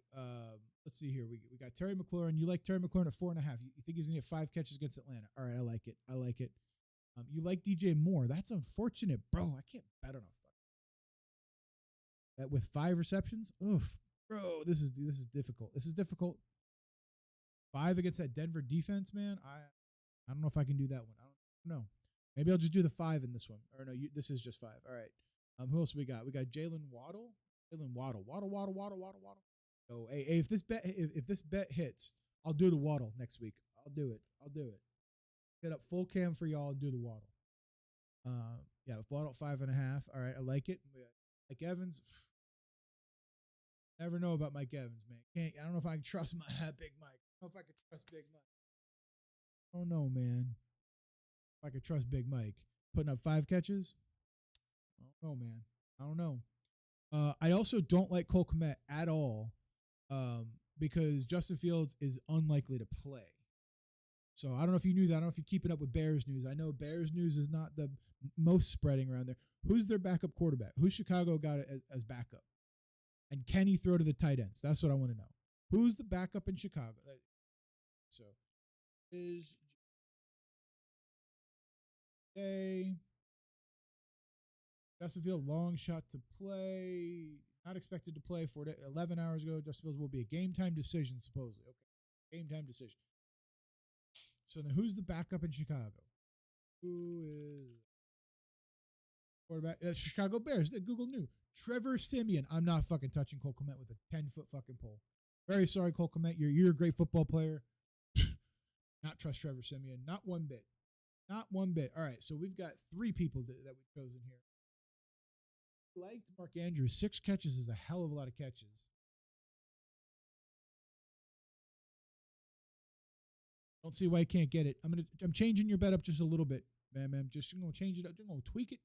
let's see here. We got Terry McLaurin. You like Terry McLaurin at 4.5? You think he's gonna get 5 catches against Atlanta? All right, I like it. You like DJ Moore? That's unfortunate, bro. I can't bet on that with 5 receptions. Oof, bro. This is difficult. 5 against that Denver defense, man. I don't know if I can do that one. I don't know. Maybe I'll just do the 5 in this one. Or no, this is just 5. All right. Who else we got? We got Jalen Waddle. Waddle. So hey, if this bet hits, I'll do the Waddle next week. I'll do it. Get up full cam for y'all and do the Waddle. Yeah, Waddle 5.5. All right, I like it. Mike Evans. Never know about Mike Evans, man. I don't know if I can trust Big Mike. I don't know if I can trust Big Mike. I don't know, man. If I could trust Big Mike. Putting up 5 catches? I don't know, man. I don't know. I also don't like Cole Kmet at all because Justin Fields is unlikely to play. So I don't know if you knew that. I don't know if you're keeping up with Bears news. I know Bears news is not the most spreading around there. Who's their backup quarterback? Who's Chicago got as backup? And can he throw to the tight ends? That's what I want to know. Who's the backup in Chicago? So is Jay Justin Field long shot to play? Not expected to play for 11 hours ago. Justin Fields will be a game time decision supposedly. Okay, game time decision. So then, who's the backup in Chicago? Who is quarterback? Chicago Bears. Google knew. Trevor Siemian. I'm not fucking touching Cole Kmet with a 10-foot fucking pole. Very sorry, Cole Kmet. You're a great football player. Not trust Trevor Siemian. Not one bit. Not one bit. All right, so we've got 3 people that we've chosen here. Liked Mark Andrews. 6 catches is a hell of a lot of catches. Don't see why he can't get it. I'm changing your bet up just a little bit, man. Just gonna change it up. Just gonna tweak it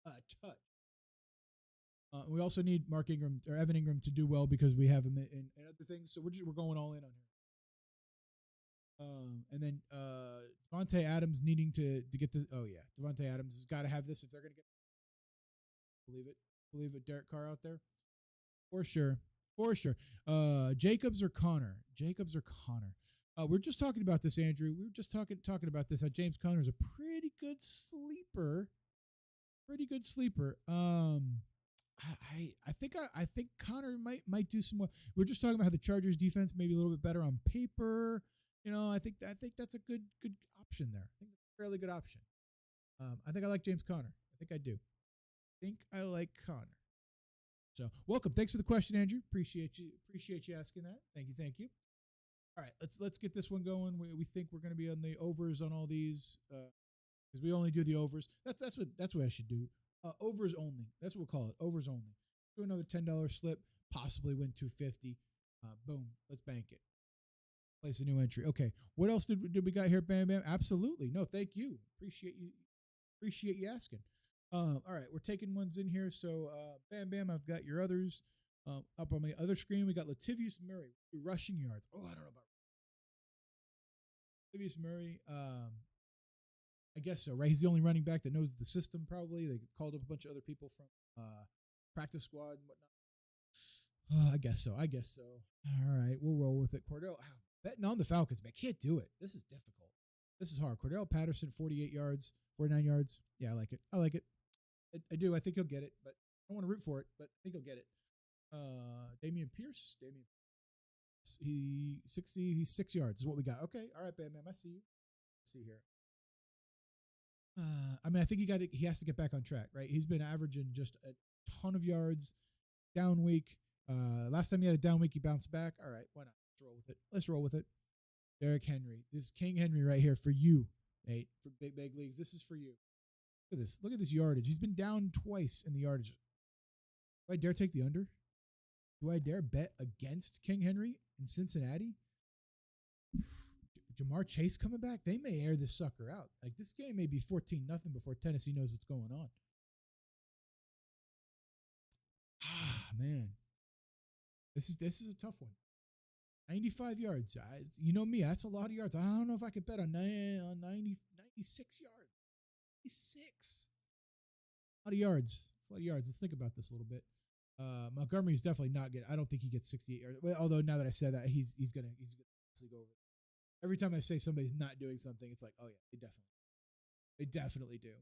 a touch. We also need Mark Ingram or Evan Ingram to do well because we have him in other things. So we're going all in on him. And then Devontae Adams needing to get this. Oh yeah, Devontae Adams has got to have this if they're gonna get. Believe it. Derek Carr out there, for sure. Jacobs or Connor. We're just talking about this, Andrew. We were just talking about this. How James Conner is a pretty good sleeper. I think Connor might do some more. We're just talking about how the Chargers defense maybe a little bit better on paper. I think that's a good option there. I think that's a fairly good option. I think I like James Conner. I think I do. I think I like Connor. So welcome. Thanks for the question, Andrew. Appreciate you asking that. Thank you. All right, let's get this one going. We think we're going to be on the overs on all these because we only do the overs. That's what I should do. Overs only. That's what we'll call it. Overs only. Do another $10 slip. Possibly win $250. Boom. Let's bank it. Place a new entry. Okay. What else did we got here? Bam Bam. Absolutely. No, thank you. Appreciate you asking. All right, we're taking ones in here. So Bam Bam. I've got your others. Up on my other screen, we got Latavius Murray rushing yards. Oh, I don't know about Latavius Murray. I guess so, right? He's the only running back that knows the system. Probably they called up a bunch of other people from practice squad and whatnot. I guess so. All right, we'll roll with it. Cordell, betting on the Falcons, man, can't do it. This is difficult. This is hard. Cordell Patterson, 49 yards. Yeah, I like it. I do. I think he'll get it, but I don't want to root for it, but I think he'll get it. Damian Pierce. He's 66 yards is what we got. Okay. All right, Bam. I see you. Let's see here. I think he has to get back on track, right? He's been averaging just a ton of yards, down week. Last time he had a down week, he bounced back. All right, why not? Let's roll with it. Derrick Henry. This is King Henry right here for you, Nate, for big leagues. This is for you. Look at this yardage. He's been down twice in the yardage. Do I dare take the under? Do I dare bet against King Henry in Cincinnati? Jamar Chase coming back? They may air this sucker out. Like, this game may be 14-0 before Tennessee knows what's going on. Man. This is a tough one. 95 yards. You know me, that's a lot of yards. I don't know if I could bet on 96 yards. 96. A lot of yards. It's a lot of yards. Let's think about this a little bit. Montgomery's definitely not good. I don't think he gets 68 yards. Well, although now that I said that, he's gonna go over. Every time I say somebody's not doing something, it's like, oh yeah, they definitely do.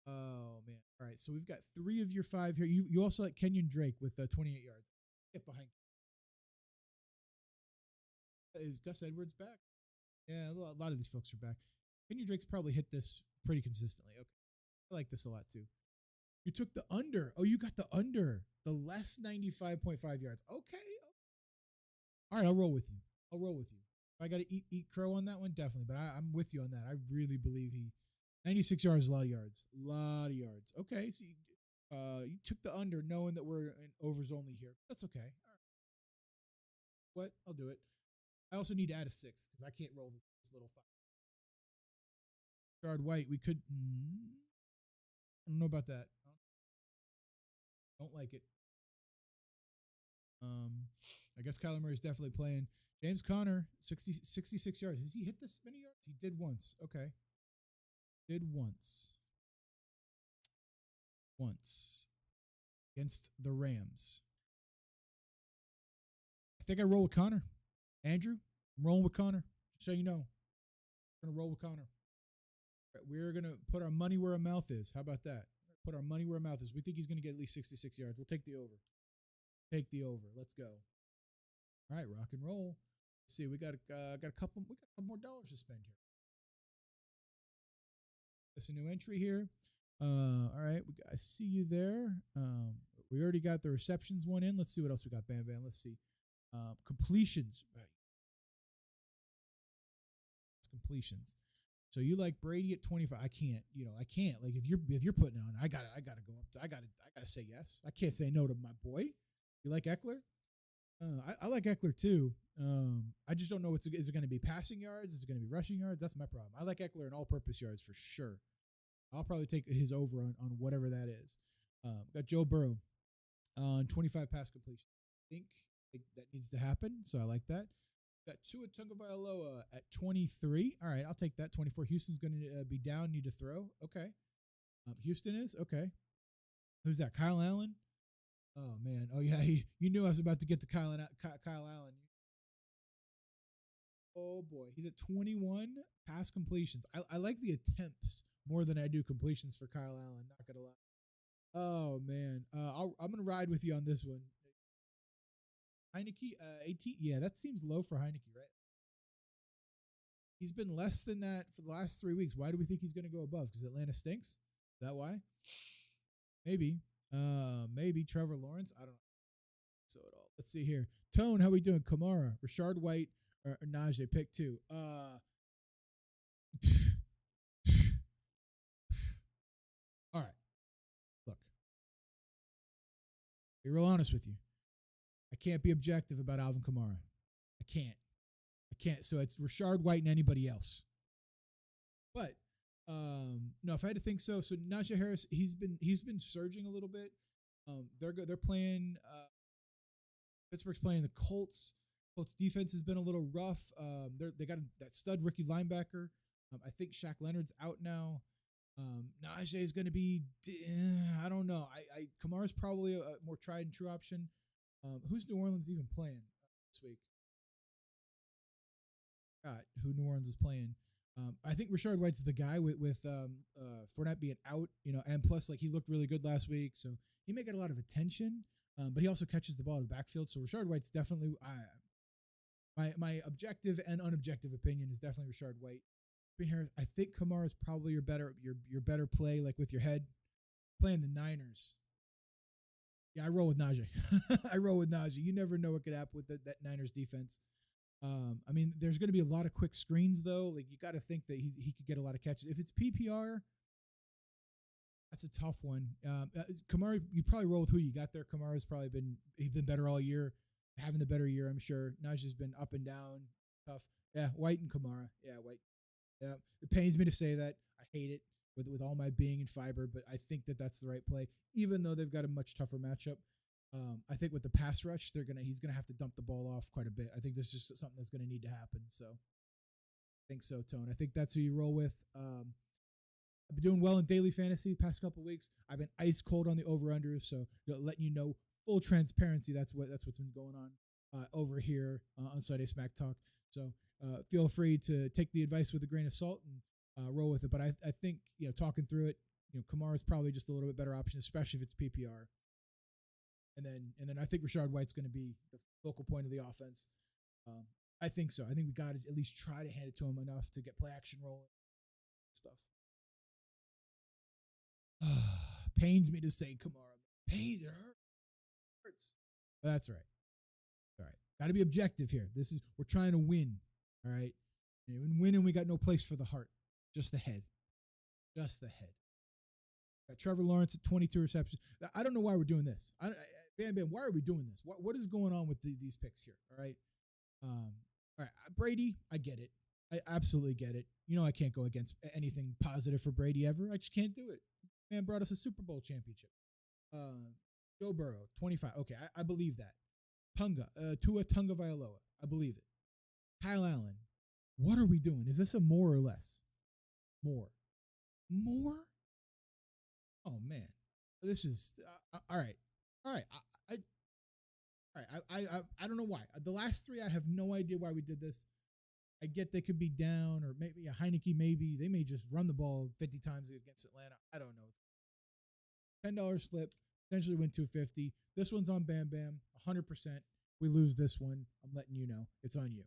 Oh man. All right, so we've got 3 of your 5 here. You also like Kenyon Drake with 28 yards. Get behind. Is Gus Edwards back? Yeah, a lot of these folks are back. Kenyon Drake's probably hit this pretty consistently. Okay, I like this a lot too. You took the under. Oh, you got the under. The less 95.5 yards. Okay. All right, I'll roll with you. If I got to eat crow on that one, definitely. But I'm with you on that. I really believe 96 yards is a lot of yards. Okay, so you took the under knowing that we're in overs only here. That's okay. All right. What? I'll do it. I also need to add a 6 because I can't roll this little 5. Guard White, we could. I don't know about that. Don't like it. I guess Kyler Murray's definitely playing. James Conner, 66 yards. Has he hit this many yards? He did once. Okay. Once. Against the Rams. think I roll with Connor. Andrew, I'm rolling with Connor. Just so you know, I'm going to roll with Connor. We're going to put our money where our mouth is. How about that? Put our money where our mouth is. We think he's going to get at least 66 yards. We'll take the over. Take the over. Let's go. All right, rock and roll. Let's see, we got a couple more dollars to spend here. It's a new entry here. All right, I see you there. We already got the receptions one in. Let's see what else we got. Bam, bam. Let's see. Completions. Right. Completions. So you like Brady at 25? I can't. I can't. Like if you're putting on, I gotta go up. I gotta say yes. I can't say no to my boy. You like Eckler? I like Eckler too. I just don't know is it going to be passing yards? Is it going to be rushing yards? That's my problem. I like Eckler in all-purpose yards for sure. I'll probably take his over on whatever that is. Got Joe Burrow on 25 pass completion. I think that needs to happen, so I like that. Got Tua Tagovailoa at 23. All right, I'll take that. 24. Houston's going to be down, need to throw. Okay. Houston is? Okay. Who's that? Kyle Allen? Oh, man. Oh, yeah. You knew I was about to get to Kyle Allen. Oh, boy. He's at 21 pass completions. I like the attempts more than I do completions for Kyle Allen. Not going to lie. Oh, man. I'm going to ride with you on this one. Heineke, 18. Yeah, that seems low for Heineke, right? He's been less than that for the last 3 weeks. Why do we think he's going to go above? Because Atlanta stinks? Is that why? Maybe. Maybe Trevor Lawrence. I don't know. So at all. Let's see here. Tone, how we doing? Kamara, Rashard White, or Najee. Pick two. All right. Look. Be real honest with you. I can't be objective about Alvin Kamara. I can't. So it's Rashard White and anybody else. But no, if I had to think so Najee Harris, he's been surging a little bit. They're playing. Pittsburgh's playing the Colts. Colts defense has been a little rough. They got that stud rookie linebacker. I think Shaq Leonard's out now. Najee is going to be. I don't know. Kamara's probably a more tried and true option. Who's New Orleans even playing this week? God, who New Orleans is playing? I think Rashard White's the guy with Fournette being out, and plus like he looked really good last week, so he may get a lot of attention. But he also catches the ball in the backfield, so Rashard White's definitely my objective and unobjective opinion is definitely Rashard White. Here, I think Kamara is probably your better play, like with your head playing the Niners. Yeah, I roll with Najee. I roll with Najee. You never know what could happen with that Niners defense. I mean, there's going to be a lot of quick screens, though. Like, you got to think that he could get a lot of catches. If it's PPR, that's a tough one. Kamara, you probably roll with who you got there. Kamara's probably been better all year, having the better year, I'm sure. Najee's been up and down, tough. Yeah, White and Kamara. Yeah, White. Yeah, it pains me to say that. I hate it with all my being and fiber, but I think that's the right play, even though they've got a much tougher matchup. I think with the pass rush, he's gonna have to dump the ball off quite a bit. I think there's just something that's gonna need to happen. So I think so, Tone. I think that's who you roll with. I've been doing well in daily fantasy the past couple of weeks. I've been ice cold on the over-unders, so letting you know, full transparency. That's what's been going on over here on Sunday Smack Talk. So feel free to take the advice with a grain of salt and roll with it. But I think talking through it, Kamara's probably just a little bit better option, especially if it's PPR. And then I think Rashard White's going to be the focal point of the offense. I think so. I think we got to at least try to hand it to him enough to get play action rolling stuff. Pains me to say Kamara. Pain, it hurts. But that's all right. All right. Got to be objective here. We're trying to win. All right. And when winning, we got no place for the heart. Just the head. Just the head. Got Trevor Lawrence at 22 receptions. I don't know why we're doing this. Bam, why are we doing this? What is going on with these picks here? All right. All right. Brady, I get it. I absolutely get it. I can't go against anything positive for Brady ever. I just can't do it. Man brought us a Super Bowl championship. Joe Burrow, 25. Okay, I believe that. Tua Tagovailoa. I believe it. Kyle Allen. What are we doing? Is this a more or less? More. More? Oh man, this is all right. All right, I don't know why. The last three, I have no idea why we did this. I get they could be down, or maybe a Heineke, maybe. They may just run the ball 50 times against Atlanta. I don't know. $10 slip, potentially win 250. This one's on Bam Bam, 100%. We lose this one, I'm letting you know. It's on you.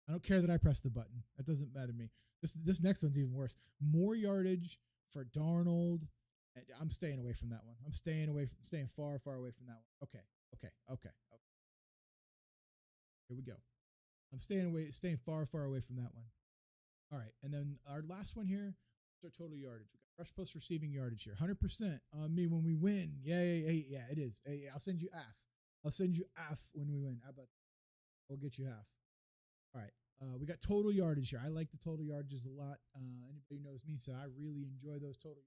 I don't care that I pressed the button. That doesn't matter to me. This next one's even worse. More yardage for Darnold. I'm staying away from that one. I'm staying far, far away from that one. Okay. Here we go. I'm staying far, far away from that one. All right, and then our last one here is our total yardage. We got rush plus receiving yardage here. 100% on me when we win. Yeah, it is. Hey, I'll send you half. I'll send you half when we win. How about that? We'll get you half. All right. We got total yardage here. I like the total yardages a lot. Anybody who knows me, so I really enjoy those total.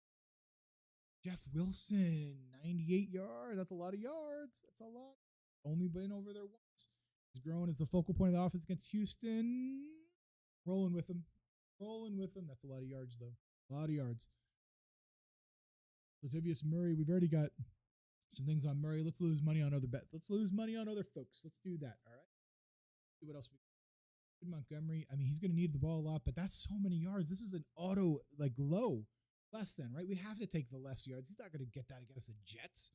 Jeff Wilson, 98 yards. That's a lot of yards. That's a lot. Only been over there once. He's growing as the focal point of the offense against Houston. Rolling with him. That's a lot of yards, though. A lot of yards. Latavius Murray, we've already got some things on Murray. Let's lose money on other bets. Let's lose money on other folks. Let's do that, all right? See what else we got. Montgomery, I mean, he's going to need the ball a lot, but that's so many yards. This is an auto, low. Less than, right? We have to take the less yards. He's not going to get that against the Jets,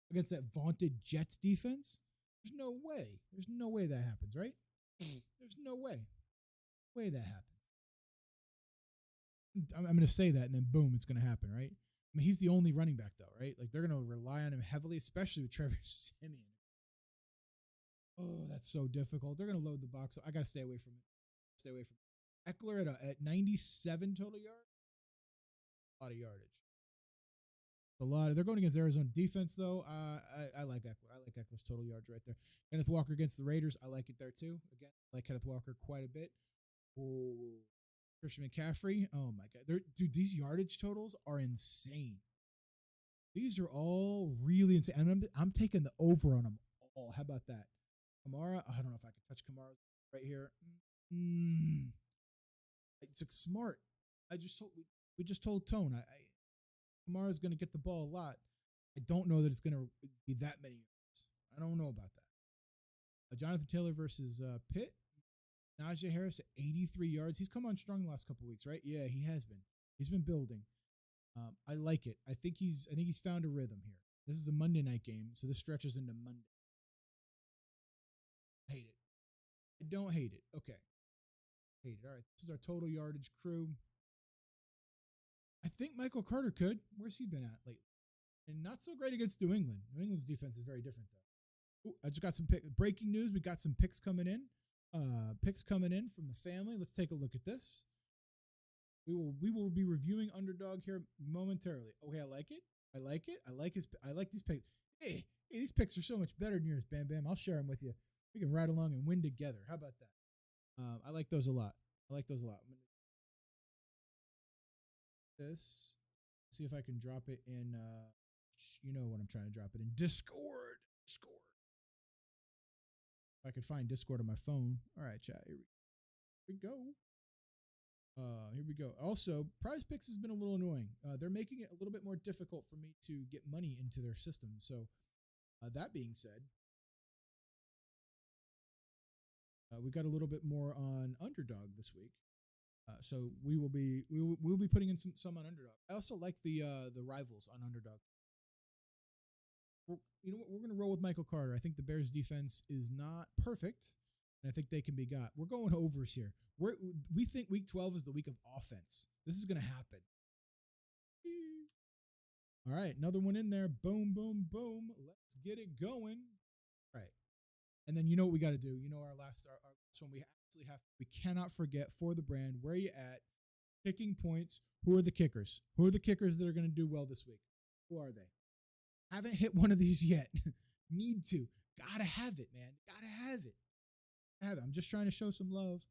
against that vaunted Jets defense. There's no way. There's no way that happens, right? There's no way that happens. I'm going to say that, and then boom, it's going to happen, right? I mean, he's the only running back, though, right? Like, they're going to rely on him heavily, especially with Trevor Siemian. Oh, that's so difficult. They're going to load the box. I got to stay away from it. Eckler at 97 total yards. A lot of yardage. They're going against Arizona defense, though. I like Eckler. I like Eckler's total yards right there. Kenneth Walker against the Raiders. I like it there, too. Again, I like Kenneth Walker quite a bit. Oh, Christian McCaffrey. Oh, my God. Dude, these yardage totals are insane. These are all really insane. And I'm taking the over on them all. How about that? Kamara. I don't know if I can touch Kamara right here. It's smart. We just told Tone. Kamara's going to get the ball a lot. I don't know that it's going to be that many yards. I don't know about that. Jonathan Taylor versus Pitt. Najee Harris at 83 yards. He's come on strong the last couple of weeks, right? Yeah, he has been. He's been building. I like it. I think he's found a rhythm here. This is the Monday night game, so this stretches into Monday. Hate it. I don't hate it. Okay. Hate it. All right. This is our total yardage crew. I think Michael Carter could. Where's he been at lately? And not so great against New England. New England's defense is very different, though. Ooh, I just got some breaking news. We got some picks coming in. Picks coming in from the family. Let's take a look at this. We will be reviewing Underdog here momentarily. Okay, I like it. I like these picks. Hey, these picks are so much better than yours, Bam Bam. I'll share them with you. We can ride along and win together. How about that? I like those a lot. This. See if I can drop it in. You know what I'm trying to drop it in. Discord. If I could find Discord on my phone. All right, chat. Here we go. Here we go. Also, PrizePicks has been a little annoying. They're making it a little bit more difficult for me to get money into their system. So, that being said, we got a little bit more on Underdog this week. So we'll be putting in some on Underdog. I also like the rivals on Underdog. You know what? We're going to roll with Michael Carter. I think the Bears defense is not perfect, and I think they can be got. We're going overs here. We think week 12 is the week of offense. This is going to happen. All right, another one in there. Boom, boom, boom. Let's get it going. All right. And then you know what we got to do. You know our last one we absolutely have. We cannot forget for the brand. Where are you at? Kicking points. Who are the kickers? Who are the kickers that are going to do well this week? Who are they? Haven't hit one of these yet. Need to. Gotta have it, man. Gotta have it. I'm just trying to show some love.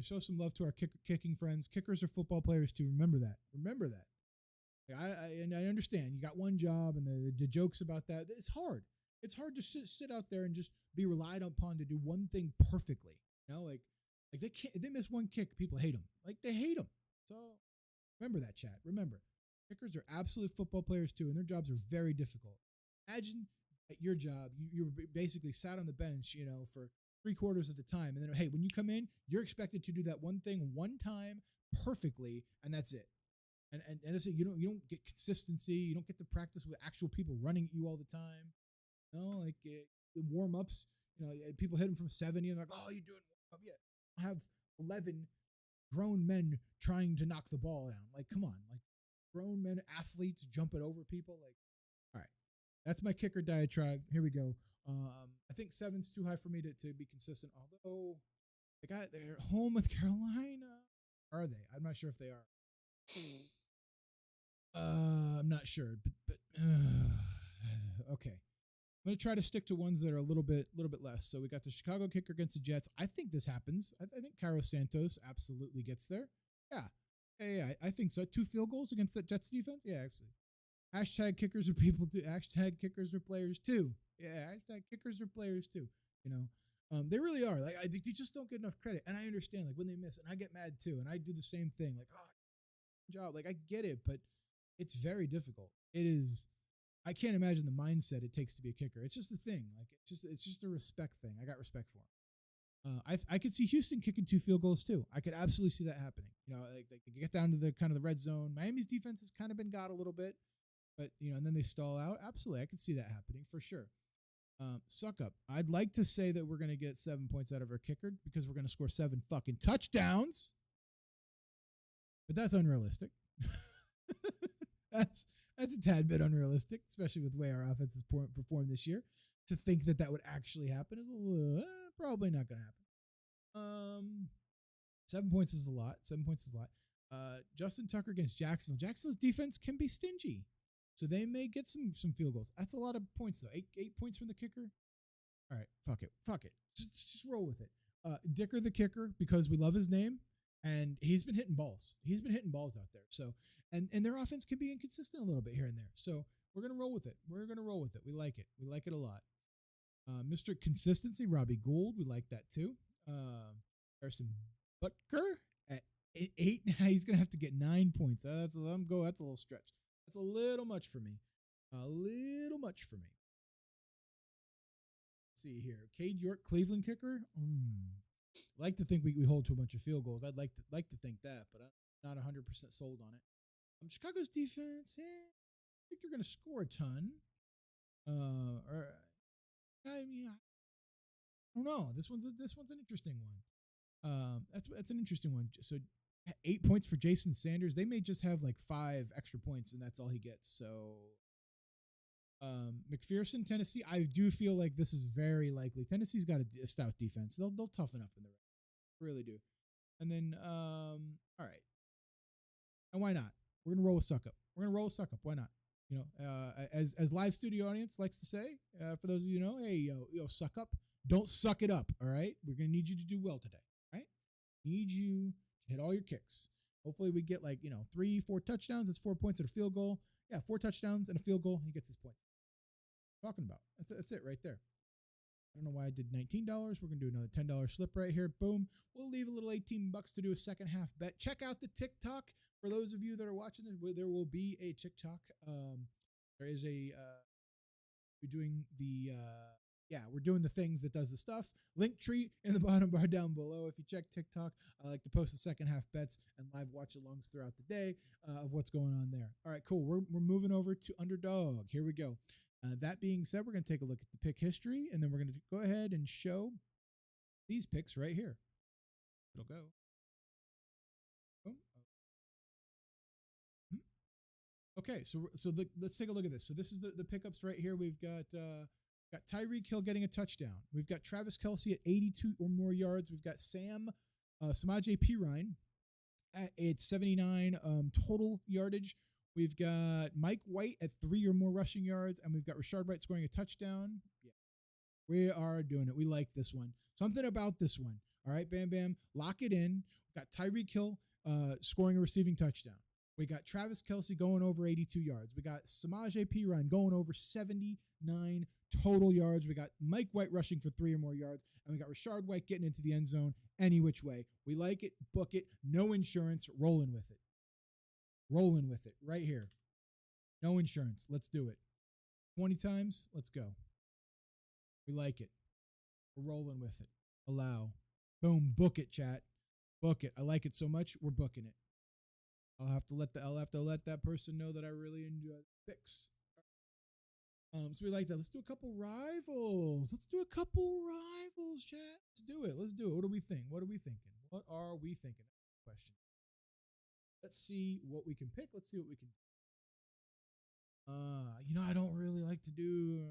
Show some love to our kicking friends. Kickers are football players too. Remember that. I understand. You got one job, and the jokes about that. It's hard. It's hard to sit out there and just be relied upon to do one thing perfectly. You know, like they can't. If they miss one kick, people hate them. Like they hate them. So remember that, chat. Remember, kickers are absolute football players too, and their jobs are very difficult. Imagine at your job, you were basically sat on the bench, for 3/4 of the time. And then, hey, when you come in, you're expected to do that one thing one time perfectly, and that's it. And that's it. You don't get consistency. You don't get to practice with actual people running at you all the time. Like the warm ups. People hit them from 70, and like, oh, you're doing warm up. Yeah, I have 11 grown men trying to knock the ball down. Like, come on, like grown men athletes jumping over people. Like, all right, that's my kicker diatribe. Here we go. I think 7's too high for me to be consistent. Although they're home with Carolina. Are they? I'm not sure if they are. I'm not sure, but okay. I'm gonna try to stick to ones that are a little bit less. So we got the Chicago kicker against the Jets. I think this happens. I think Carlos Santos absolutely gets there. Yeah. I think so. 2 field goals against the Jets defense. Yeah, actually. Hashtag kickers are people too. Hashtag kickers are players too. Yeah. Hashtag kickers are players too. They really are. Like they just don't get enough credit, and I understand. Like when they miss, and I get mad too, and I do the same thing. Like, oh, good job. Like I get it, but it's very difficult. It is. I can't imagine the mindset it takes to be a kicker. It's just a thing. Like it's just a respect thing. I got respect for him. I could see Houston kicking 2 field goals too. I could absolutely see that happening. Like they get down to the kind of the red zone. Miami's defense has kind of been got a little bit, but and then they stall out. Absolutely, I could see that happening for sure. Suck up. I'd like to say that we're gonna get 7 points out of our kicker because we're gonna score 7 fucking touchdowns, but that's unrealistic. That's a tad bit unrealistic, especially with the way our offense has performed this year. To think that would actually happen is a little, probably not going to happen. 7 points is a lot. 7 points is a lot. Justin Tucker against Jacksonville. Jacksonville's defense can be stingy, so they may get some field goals. That's a lot of points though. Eight points from the kicker. All right, fuck it. Just roll with it. Dicker the kicker, because we love his name. And he's been hitting balls. He's been hitting balls out there. So, and their offense can be inconsistent a little bit here and there. So we're gonna roll with it. We like it. We like it a lot. Mr. Consistency, Robbie Gould. We like that too. Harrison Butker at 8. He's gonna have to get 9 points. That's a little stretch. That's a little much for me. Let's see here. Cade York, Cleveland kicker. Like to think we hold to a bunch of field goals. I'd like to think that, but I'm not 100% sold on it. Chicago's defense, I think they're going to score a ton. I don't know. This one's an interesting one. That's an interesting one. So 8 points for Jason Sanders. They may just have like 5 extra points, and that's all he gets. So McPherson, Tennessee. I do feel like this is very likely. Tennessee's got a stout defense. They'll toughen up in the rest. Really do. And then all right. And why not? We're gonna roll with suck up. Why not? As live studio audience likes to say, for those of you who know, hey yo, suck up. Don't suck it up. All right. We're gonna need you to do well today. Right? Need you to hit all your kicks. Hopefully we get 3-4 touchdowns. That's 4 points and a field goal. Yeah, 4 touchdowns and a field goal. And he gets his points. Talking about. That's it right there. I don't know why I did $19. We're going to do another $10 slip right here. Boom. We'll leave a little $18 to do a second half bet. Check out the TikTok. For those of you that are watching this, there will be a TikTok. There is we're doing the things that does the stuff. Link tree in the bottom bar down below. If you check TikTok, I like to post the second half bets and live watch alongs throughout the day of what's going on there. All right, cool. We're moving over to Underdog. Here we go. That being said, we're going to take a look at the pick history, and then we're going to go ahead and show these picks right here. It'll go. Okay, so let's take a look at this. So this is the pickups right here. We've got Tyreek Hill getting a touchdown. We've got Travis Kelce at 82 or more yards. We've got Samaje Perine at 79 total yardage. We've got Mike White at 3 or more rushing yards, and we've got Rashard White scoring a touchdown. Yeah, we are doing it. We like this one. Something about this one. All right, bam, bam. Lock it in. We've got Tyreek Hill scoring a receiving touchdown. We got Travis Kelce going over 82 yards. We got Samaje Perine going over 79 total yards. We got Mike White rushing for 3 or more yards, and we got Rashard White getting into the end zone any which way. We like it. Book it. No insurance. Rolling with it. Rolling with it right here. No insurance. Let's do it. 20 times. Let's go. We like it. We're rolling with it. Allow. Boom. Book it, chat. Book it. I like it so much. We're booking it. I'll have to let that person know that I really enjoy the picks. So we like that. Let's do a couple rivals. Chat. Let's do it. What do we think? What are we thinking? Question. Let's see what we can pick. Let's see what we can do. I don't really like to do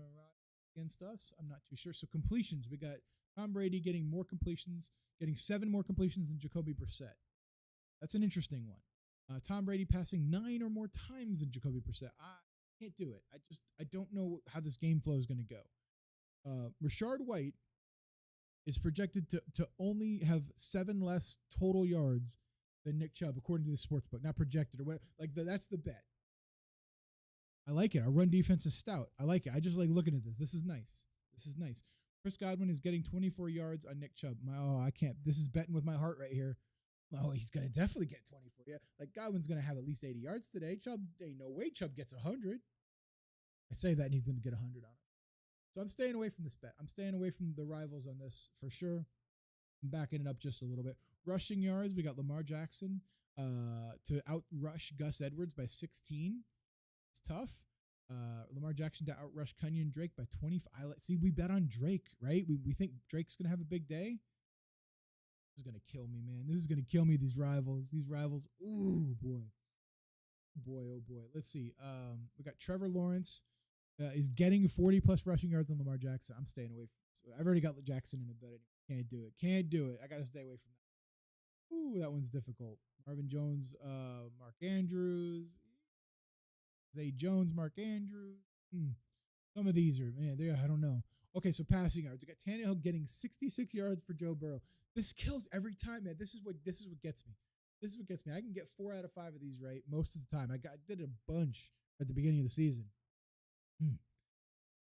against us. I'm not too sure. So completions, we got Tom Brady getting more completions, getting 7 more completions than Jacoby Brissett. That's an interesting one. Tom Brady passing 9 or more times than Jacoby Brissett. I can't do it. I don't know how this game flow is going to go. Rashard White is projected to only have 7 less total yards than Nick Chubb, according to the sportsbook. Not projected or what. That's the bet. I like it. Our run defense is stout. I like it. I just like looking at this. This is nice. Chris Godwin is getting 24 yards on Nick Chubb. I can't. This is betting with my heart right here. Oh, he's going to definitely get 24. Yeah, like Godwin's going to have at least 80 yards today. Chubb, ain't no way Chubb gets 100. I say that and he's going to get 100 on it. So I'm staying away from this bet. I'm staying away from the rivals on this for sure. I'm backing it up just a little bit. Rushing yards, we got Lamar Jackson to outrush Gus Edwards by 16. It's tough. Lamar Jackson to outrush Kenyon Drake by 25. See, we bet on Drake, right? We think Drake's going to have a big day. This is going to kill me, man. This is going to kill me, these rivals. Ooh, boy. Oh, boy. Let's see. We got Trevor Lawrence is getting 40-plus rushing yards on Lamar Jackson. I'm staying away from I've already got Jackson in a bet. Can't do it. I got to stay away from that. Ooh, that one's difficult. Marvin Jones, Mark Andrews. Zay Jones, Mark Andrews. Some of these are, man, I don't know. Okay, so passing yards. We got Tannehill getting 66 yards for Joe Burrow. This kills every time, man. This is what gets me. I can get 4 out of 5 of these right most of the time. I did a bunch at the beginning of the season.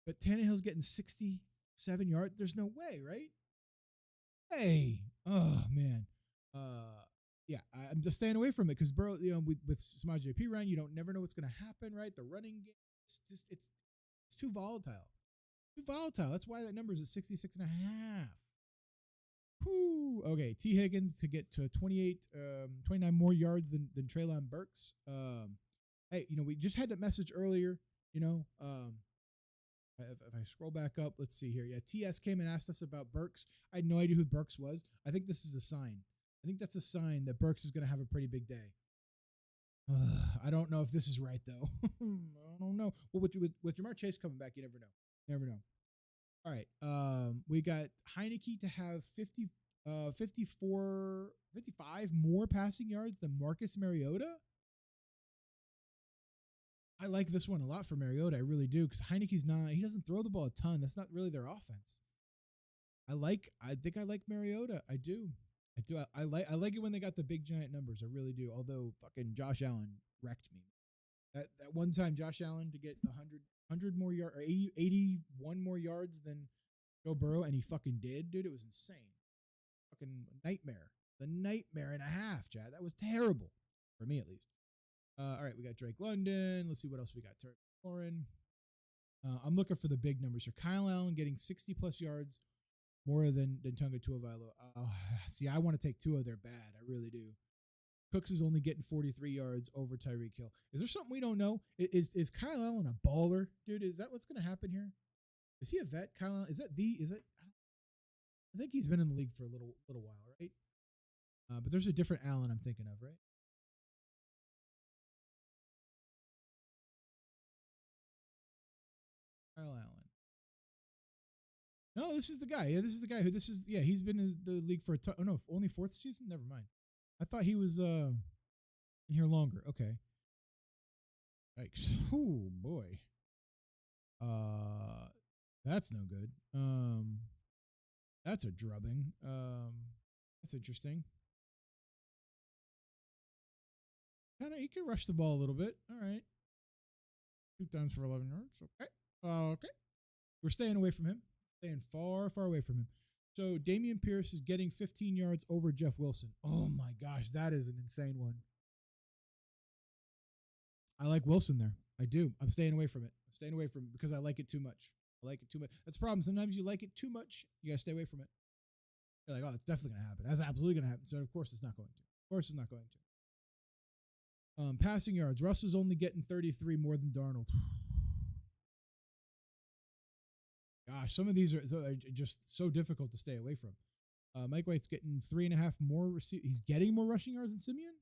But Tannehill's getting 67 yards. There's no way, right? Hey, oh man. Yeah, I'm just staying away from it because Burrow, with Samaj P. Ryan, you never know what's going to happen, right? The running game, it's too volatile. That's why that number is at 66 and a half. Whew. Okay, T. Higgins to get to 29 more yards than Treylon Burks. Hey, we just had that message earlier, if I scroll back up, let's see here. Yeah, TS came and asked us about Burks. I had no idea who Burks was. I think this is a sign. I think that's a sign that Burks is going to have a pretty big day. I don't know if this is right, though. I don't know. Well, with Jamar Chase coming back, you never know. All right. We got Heineke to have 55 more passing yards than Marcus Mariota. I like this one a lot for Mariota. I really do, because Heineke's he doesn't throw the ball a ton. That's not really their offense. I think I like Mariota. I do. I like it when they got the big giant numbers. I really do. Although fucking Josh Allen wrecked me. That one time Josh Allen to get 100 more yards or 81 more yards than Joe Burrow, and he fucking did, dude. It was insane. Fucking nightmare. The nightmare and a half, Chad. That was terrible. For me, at least. All right, we got Drake London. Let's see what else we got. Terry Warren. I'm looking for the big numbers here. Kyle Allen getting 60-plus yards more than Tunga Tuivasa. See, I want to take Tua there bad. I really do. Cooks is only getting 43 yards over Tyreek Hill. Is there something we don't know? Is Kyle Allen a baller? Dude, is that what's going to happen here? Is he a vet? Kyle Allen? I think he's been in the league for a little while, right? But there's a different Allen I'm thinking of, right? Kyle Allen. No, this is the guy. Yeah, this is the guy he's been in the league for only 4th season? Never mind. I thought he was in here longer. Okay. Yikes. Oh boy. That's no good. That's a drubbing. That's interesting. He can rush the ball a little bit. All right. 2 times for 11 yards. Okay. Okay. We're staying away from him. Staying far, far away from him. So Dameon Pierce is getting 15 yards over Jeff Wilson. Oh my gosh, that is an insane one. I like Wilson there. I do. I'm staying away from it. Because I like it too much. I like it too much. That's the problem. Sometimes you like it too much. You gotta stay away from it. You're like, oh, it's definitely gonna happen. That's absolutely gonna happen. So of course it's not going to. Of course it's not going to. Passing yards. Russ is only getting 33 more than Darnold. Gosh, some of these are just so difficult to stay away from. Mike White's getting 3.5 more. He's getting more rushing yards than Simeon.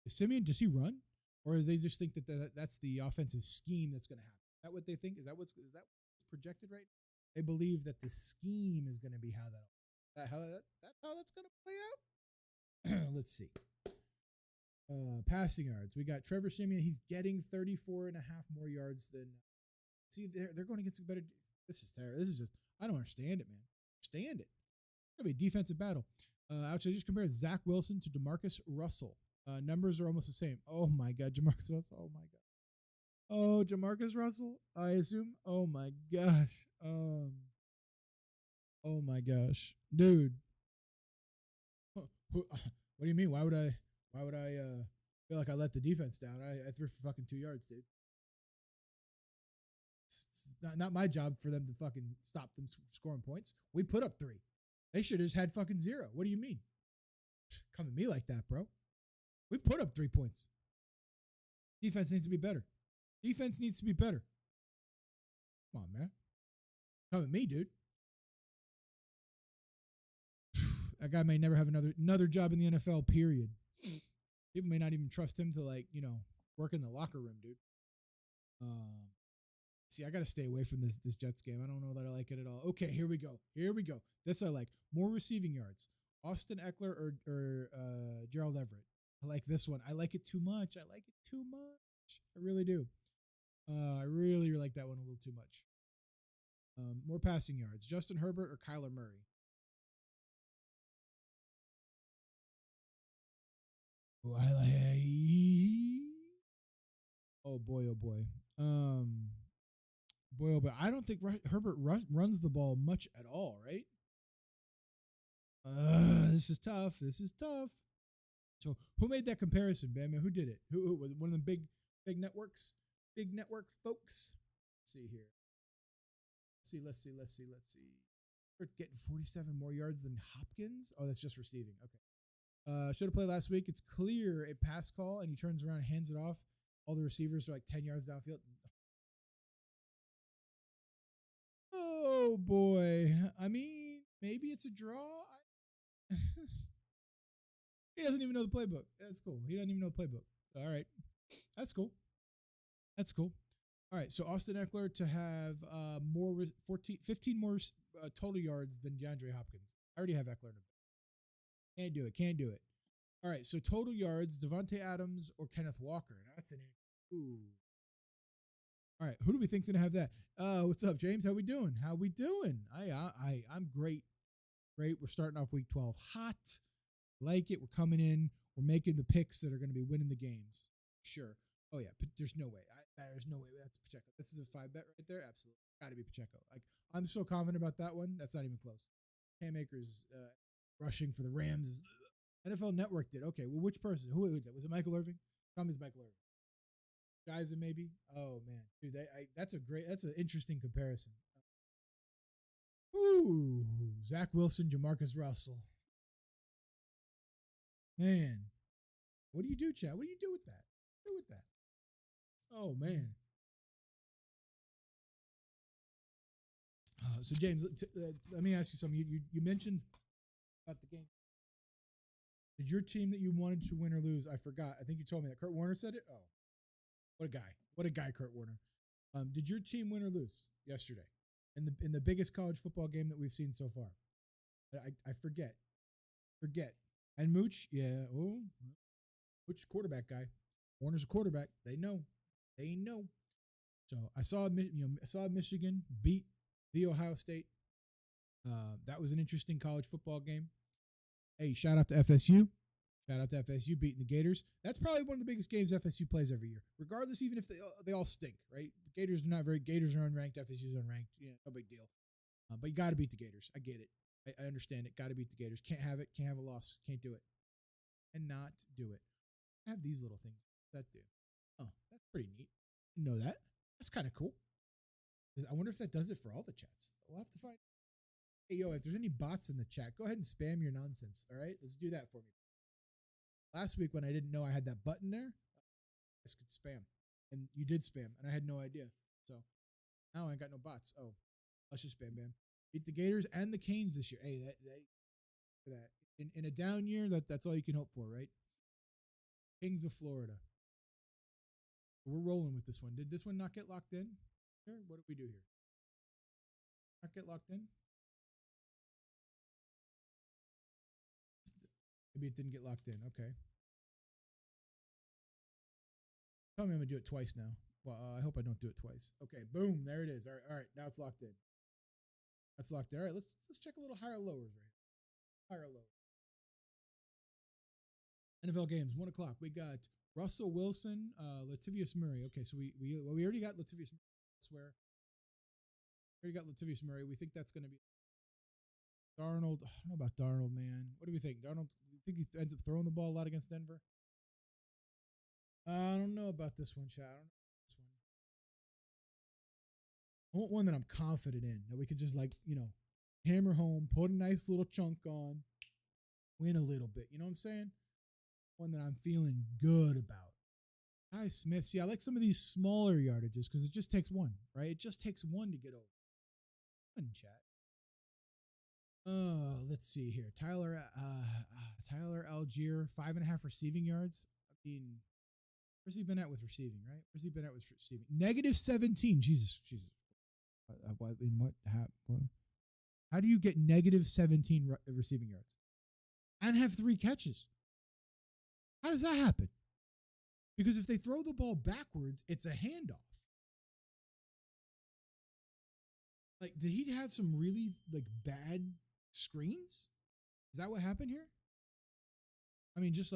Is Simeon, does he run, or do they just think that that's the offensive scheme that's going to happen? Is that what they think? Is that what's projected right now? They believe that the scheme is going to be how that's going to play out. Let's see. Passing yards. We got Trevor Simeon. He's getting 34.5 more yards than. See, they're going against a better. This is terrible. This is just. I don't understand it, man. Understand it. It's going to be a defensive battle. Actually, I just compared Zach Wilson to DeMarcus Russell. Numbers are almost the same. Oh my God, DeMarcus Russell. Oh my God. Oh, DeMarcus Russell. I assume. Oh my gosh. Oh my gosh, dude. What do you mean? Why would I feel like I let the defense down? I threw for fucking 2 yards, dude. It's not my job for them to fucking stop them scoring points. We put up 3. They should have just had fucking 0. What do you mean? Come at me like that, bro. We put up 3 points. Defense needs to be better. Defense needs to be better. Come on, man. Come at me, dude. That guy may never have another job in the NFL, period. People may not even trust him to, work in the locker room, dude. See, I got to stay away from this Jets game. I don't know that I like it at all. Okay, here we go. This I like. More receiving yards. Austin Eckler or Gerald Everett. I like this one. I like it too much. I really do. I really like that one a little too much. More passing yards. Justin Herbert or Kyler Murray? Oh boy. I don't think Herbert runs the ball much at all, right? This is tough. So who made that comparison, Batman? Who did it? Who was one of the big networks? Big network folks? Let's see here. Let's see. Herbert getting 47 more yards than Hopkins? Oh, that's just receiving. Okay. Should have played last week. It's clear a pass call, and he turns around and hands it off. All the receivers are like 10 yards downfield. Oh, boy. I mean, maybe it's a draw. He doesn't even know the playbook. That's cool. He doesn't even know the playbook. All right. That's cool. All right. So Austin Eckler to have 15 more total yards than DeAndre Hopkins. I already have Eckler. Can't do it. All right. So total yards, Devontae Adams or Kenneth Walker. That's an ooh. All right. Who do we think's gonna have that? What's up, James? How we doing? I'm great. We're starting off week 12 hot. Like it. We're coming in. We're making the picks that are going to be winning the games. Sure. Oh yeah. There's no way. There's no way. That's Pacheco. This is a 5 bet right there. Absolutely. Got to be Pacheco. Like I'm so confident about that one. That's not even close. Cam Akers rushing for the Rams. NFL Network did. Okay. Well, which person? Who was it? Michael Irving? Tell me it's Michael Irving. Guys, and maybe. Oh man, dude, that's an interesting comparison. Ooh, Zach Wilson, Jamarcus Russell. Man, what do you do, Chad? What do you do with that? Oh man. So James, let me ask you something. You mentioned about the game. Did your team that you wanted to win or lose? I forgot. I think you told me that. Kurt Warner said it. Oh. What a guy, Kurt Warner. Did your team win or lose yesterday in the biggest college football game that we've seen so far? I forget. And Mooch, yeah. Oh, Mooch quarterback guy. Warner's a quarterback. They know. So I saw Michigan beat the Ohio State. That was an interesting college football game. Hey, shout out to FSU. Shout out to FSU beating the Gators. That's probably one of the biggest games FSU plays every year, regardless, even if they all stink, right? Gators are unranked. FSU's unranked. Yeah, no big deal. But you got to beat the Gators. I get it. I understand it. Got to beat the Gators. Can't have it. Can't have a loss. Can't do it. And not do it. I have these little things that do. Oh, that's pretty neat. You know that. That's kind of cool. I wonder if that does it for all the chats. We'll have to find. Hey, yo, if there's any bots in the chat, go ahead and spam your nonsense. All right, let's do that for me. Last week when I didn't know I had that button there, I just could spam, and you did spam, and I had no idea. So now I got no bots. Oh, let's just spam, bam. Beat the Gators and the Canes this year. Hey, that in a down year, that's all you can hope for, right? Kings of Florida. We're rolling with this one. Did this one not get locked in? Sure. What did we do here? Not get locked in? Maybe it didn't get locked in. Okay. Tell me I'm going to do it twice now. Well, I hope I don't do it twice. Okay, boom. There it is. All right. Now it's locked in. That's locked in. All right, let's check a little higher lowers right here. Higher low. NFL games, 1 o'clock. We got Russell Wilson, Latavius Murray. Okay, so we already got Latavius Murray. I swear. We already got Latavius Murray. We think that's going to be Darnold. I don't know about Darnold, man. What do we think? Darnold, do you think he ends up throwing the ball a lot against Denver? I don't know about this one, Chad. I don't know about this one. I want one that I'm confident in, that we could just hammer home, put a nice little chunk on, win a little bit. You know what I'm saying? One that I'm feeling good about. Hi, Smith. See, I like some of these smaller yardages because it just takes one, right? It just takes one to get over. One, chat. Let's see here. Tyler Algier, 5.5 receiving yards. I mean, where's he been at with receiving, right? Where's he been at with receiving? -17. Jesus. What? How do you get -17 receiving yards and have 3 catches? How does that happen? Because if they throw the ball backwards, it's a handoff. Like, did he have some really bad screens? Is that what happened here? I mean, just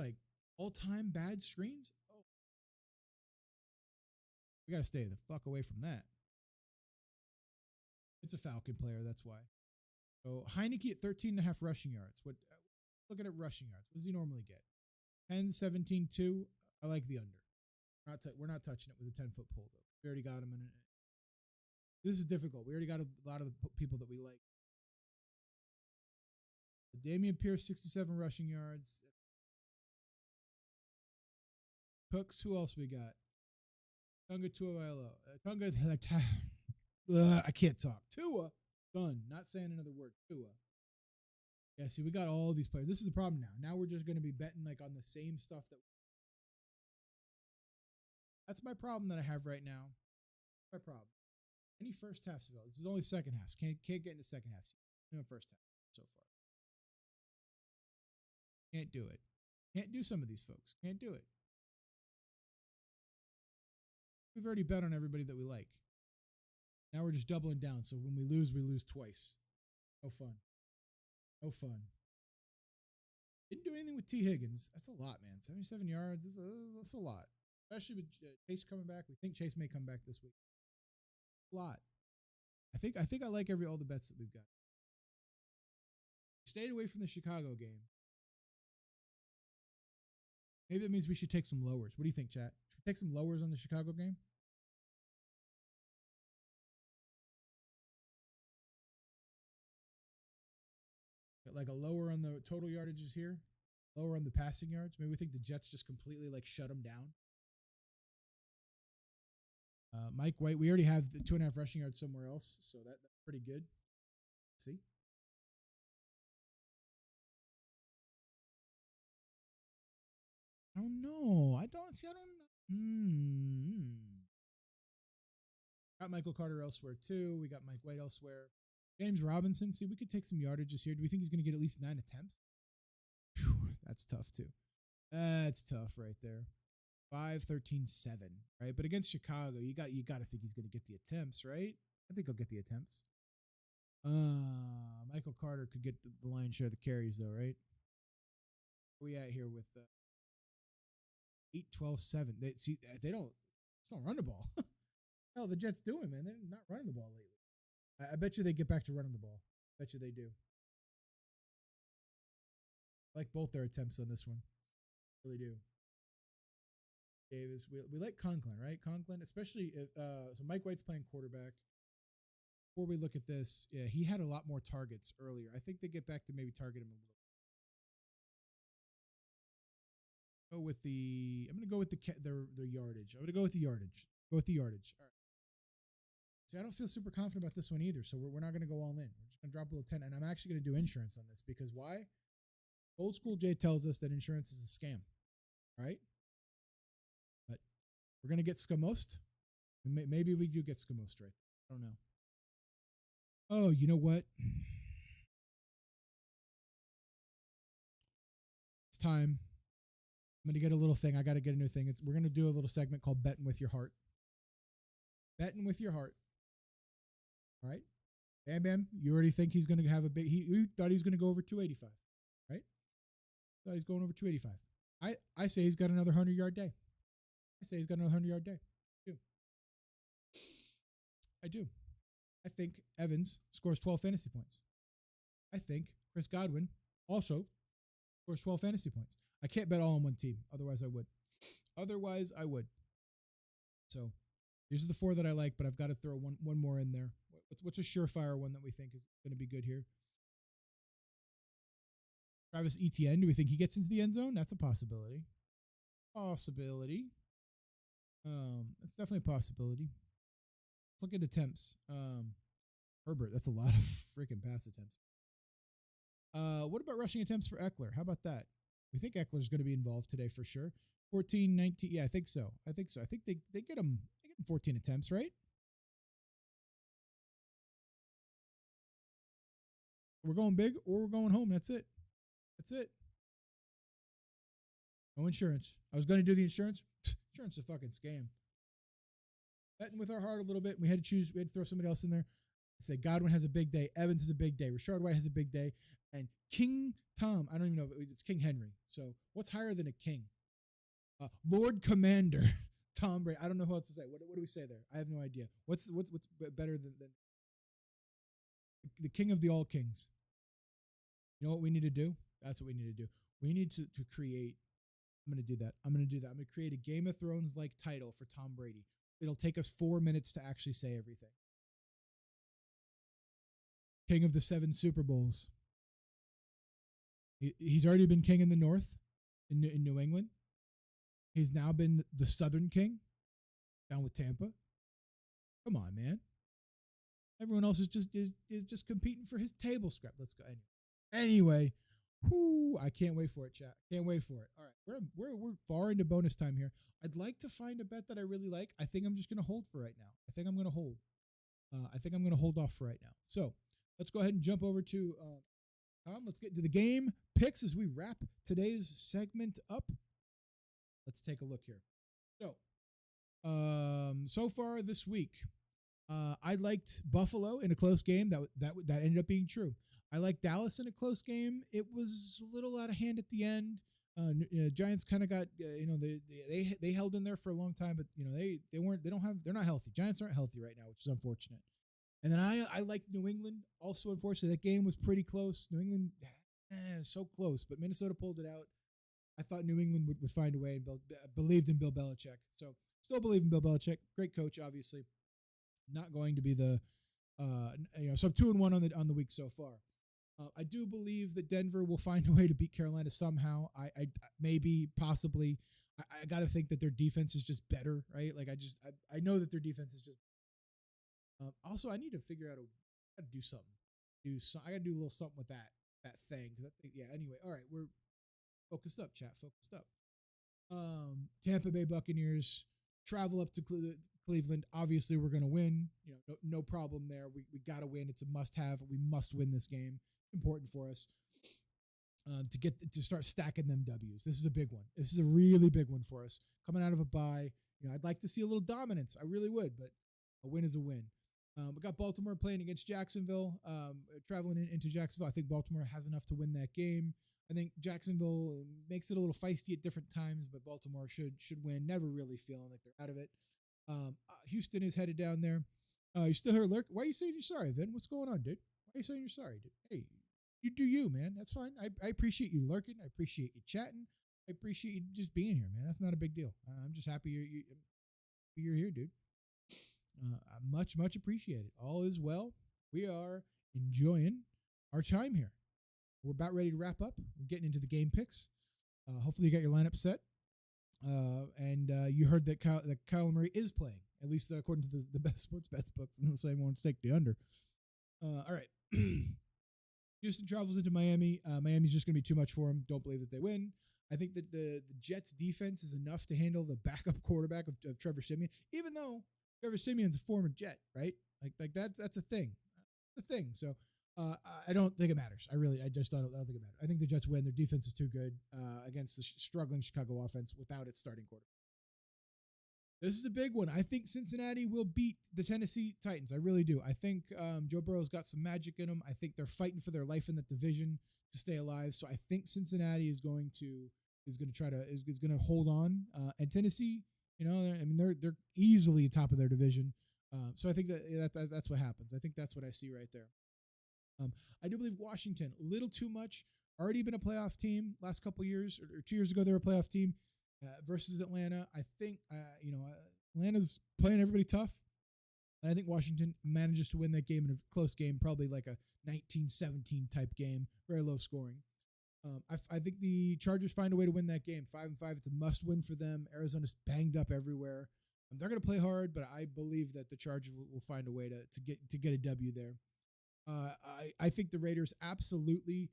all-time bad screens? Oh. We got to stay the fuck away from that. It's a Falcon player, that's why. So Heineke at 13.5 rushing yards. Looking at rushing yards. What does he normally get? 10, 17, 2. I like the under. We're not touching it with a 10-foot pole, though. We already got him in it. This is difficult. We already got a lot of the people that we like. Damian Pierce, 67 rushing yards. Cooks, who else we got? Tunga Tuailo. I can't talk. Tua. Done. Not saying another word. Tua. Yeah, see, we got all these players. This is the problem now. Now we're just going to be betting on the same stuff That's my problem that I have right now. My problem. Any first half Seville. This is only second half. Can't get into second half. First half so far. Can't do it. Can't do some of these folks. Can't do it. We've already bet on everybody that we like. Now we're just doubling down. So when we lose twice. No fun. No fun. Didn't do anything with T. Higgins. That's a lot, man. 77 yards. That's a lot. Especially with Chase coming back. We think Chase may come back this week. A lot. I think I like all the bets that we've got. Stayed away from the Chicago game. Maybe that means we should take some lowers. What do you think, chat? Should we take some lowers on the Chicago game? Got a lower on the total yardages here. Lower on the passing yards. Maybe we think the Jets just completely shut them down. Mike White, we already have the 2.5 rushing yards somewhere else, so that's pretty good. See? I don't know. I don't know. Got Michael Carter elsewhere, too. We got Mike White elsewhere. James Robinson, see, we could take some yardages here. Do we think he's going to get at least 9 attempts? Whew, that's tough, too. That's tough right there. 5, 13, 7, right? But against Chicago, you got to think he's going to get the attempts, right? I think he'll get the attempts. Michael Carter could get the lion's share of the carries, though, right? Where we at here with 8, 12, 7? They don't run the ball. Hell, the Jets doing, man. They're not running the ball lately. I bet you they get back to running the ball. Bet you they do. I like both their attempts on this one. Really do. Davis, we like Conklin, right? Conklin, especially if so Mike White's playing quarterback. before we look at this, yeah, he had a lot more targets earlier. I think they get back to maybe target him a little. I'm going to go with the yardage. I'm going to go with the yardage. Go with the yardage. All right. See, I don't feel super confident about this one either, so we're not going to go all in. We're just going to drop a little 10, and I'm actually going to do insurance on this because why? Old school Jay tells us that insurance is a scam, right? But we're going to get scamost. Maybe we do get scamost right. I don't know. Oh, you know what? It's time. I'm going to get a little thing. I got to get a new thing. We're going to do a little segment called Betting with Your Heart. Betting with your heart. All right? Bam Bam, you already think he's going to have a big... He thought he was going to go over 285, right? Thought he's going over 285. I say he's got another 100-yard day. I say he's got another 100-yard day. I do. I think Evans scores 12 fantasy points. I think Chris Godwin also scores 12 fantasy points. I can't bet all on one team. Otherwise, I would. So these are the four that I like, but I've got to throw one more in there. What's a surefire one that we think is going to be good here? Travis Etienne, do we think he gets into the end zone? That's a possibility. That's definitely a possibility. Let's look at attempts. Herbert, that's a lot of freaking pass attempts. What about rushing attempts for Eckler? How about that? We think Eckler's going to be involved today for sure. 14, 19. Yeah, I think so. I think they get him 14 attempts, right? We're going big or we're going home. That's it. No insurance. I was going to do the insurance. Insurance is a fucking scam. Betting with our heart a little bit. We had to throw somebody else in there. I say Godwin has a big day. Evans has a big day. Rashard White has a big day. And King Tom, I don't even know. It's King Henry. So what's higher than a king? Lord Commander Tom Brady. I don't know who else to say. What do we say there? I have no idea. What's better than the king of the all kings? You know what we need to do? That's what we need to do. We need to create. I'm going to do that. I'm going to create a Game of Thrones like title for Tom Brady. It'll take us 4 minutes to actually say everything. King of the 7 Super Bowls. He's already been king in the North, in New England. He's now been the Southern King, down with Tampa. Come on, man. Everyone else is just competing for his table scrap. Let's go anyway. Whoo! I can't wait for it, chat. Can't wait for it. All right, we're far into bonus time here. I'd like to find a bet that I really like. I think I'm just gonna hold for right now. I think I'm gonna hold. I think I'm gonna hold off for right now. So let's go ahead and jump over to Tom. Let's get to the game picks as we wrap today's segment up. Let's take a look here. So far this week, I liked Buffalo in a close game. That ended up being true. I liked Dallas in a close game. It was a little out of hand at the end. Giants kind of got they held in there for a long time, but they're not healthy. Giants aren't healthy right now, which is unfortunate. And then I liked New England. Also, unfortunately, that game was pretty close. New England, so close, but Minnesota pulled it out. I thought New England would find a way and believed in Bill Belichick. So still believe in Bill Belichick. Great coach, obviously. Not going to be the so I'm 2-1 on the week so far. I do believe that Denver will find a way to beat Carolina somehow. I maybe, possibly. I got to think that their defense is just better, right? Like I know that their defense is just. Also, I need to figure out how to do something. I got to do a little something with that thing because I think Anyway, all right, we're focused up, chat. Focused up. Tampa Bay Buccaneers travel up to Cleveland. Obviously, we're going to win. No problem there. We got to win. It's a must-have. We must win this game. Important for us to start stacking them W's. This is a big one. This is a really big one for us. Coming out of a bye, I'd like to see a little dominance. I really would, but a win is a win. We got Baltimore playing against Jacksonville, traveling into Jacksonville. I think Baltimore has enough to win that game. I think Jacksonville makes it a little feisty at different times, but Baltimore should win. Never really feeling like they're out of it. Houston is headed down there. You still here, Lurk? Why are you saying you're sorry, Vin? What's going on, dude? Why are you saying you're sorry, dude? Hey, you do you, man. That's fine. I appreciate you lurking. I appreciate you chatting. I appreciate you just being here, man. That's not a big deal. I'm just happy you're here, dude. Much appreciated. All is well. we are enjoying our time here. We're about ready to wrap up. We're getting into the game picks. Hopefully you got your lineup set. And you heard that Kyler Murray is playing, at least according to the best sports bets books, unless anyone wants to take the under. All right. Houston travels into Miami. Miami's just going to be too much for him. Don't believe that they win. I think that the Jets' defense is enough to handle the backup quarterback of Trevor Siemian, even though Trevor Siemian's a former Jet, right? Like that's a thing. It's a thing. So I don't think it matters. I just don't think it matters. I think the Jets win. Their defense is too good against the struggling Chicago offense without its starting quarterback. This is a big one. I think Cincinnati will beat the Tennessee Titans. I really do. I think Joe Burrow's got some magic in him. I think they're fighting for their life in that division to stay alive. So I think Cincinnati is going to hold on. And Tennessee, they're easily top of their division. So I think that's what happens. I think that's what I see right there. I do believe Washington, a little too much. Already been a playoff team last couple years, or 2 years ago they were a playoff team versus Atlanta. I think Atlanta's playing everybody tough, and I think Washington manages to win that game in a close game, probably like a 19-17 type game, very low scoring. I think the Chargers find a way to win that game. 5-5, it's a must-win for them. Arizona's banged up everywhere. They're going to play hard, but I believe that the Chargers will find a way to get a W there. I think the Raiders absolutely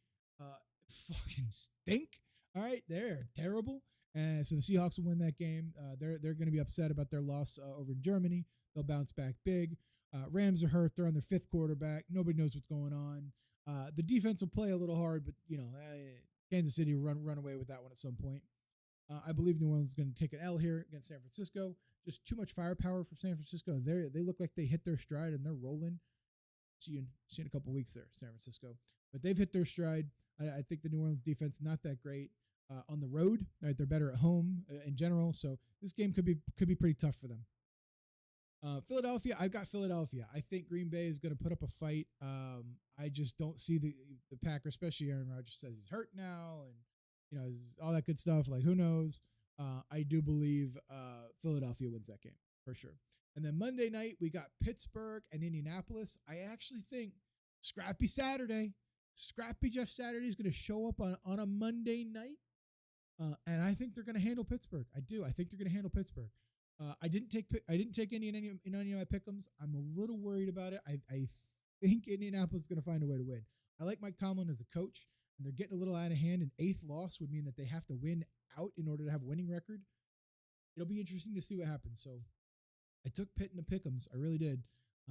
fucking stink. All right, they're terrible, and so the Seahawks will win that game. They're going to be upset about their loss over in Germany. They'll bounce back big. Rams are hurt. They're on their fifth quarterback. Nobody knows what's going on. The defense will play a little hard, but Kansas City will run away with that one at some point. I believe New Orleans is going to take an L here against San Francisco. Just too much firepower for San Francisco. They look like they hit their stride and they're rolling. See you in a couple weeks there, San Francisco. But they've hit their stride. I think the New Orleans defense not that great on the road. Right, they're better at home in general. So this game could be pretty tough for them. Philadelphia, I've got Philadelphia. I think Green Bay is going to put up a fight. I just don't see the Packers, especially Aaron Rodgers says he's hurt now, and all that good stuff. Like, who knows? I do believe Philadelphia wins that game for sure. And then Monday night, we got Pittsburgh and Indianapolis. I actually think Scrappy Jeff Saturday is going to show up on a Monday night. And I think they're going to handle Pittsburgh. I do. I think they're going to handle Pittsburgh. I didn't take any in any of my pick'ems. I'm a little worried about it. I think Indianapolis is going to find a way to win. I like Mike Tomlin as a coach, and they're getting a little out of hand. An eighth loss would mean that they have to win out in order to have a winning record. It'll be interesting to see what happens. So I took Pitt in the pick'ems. I really did.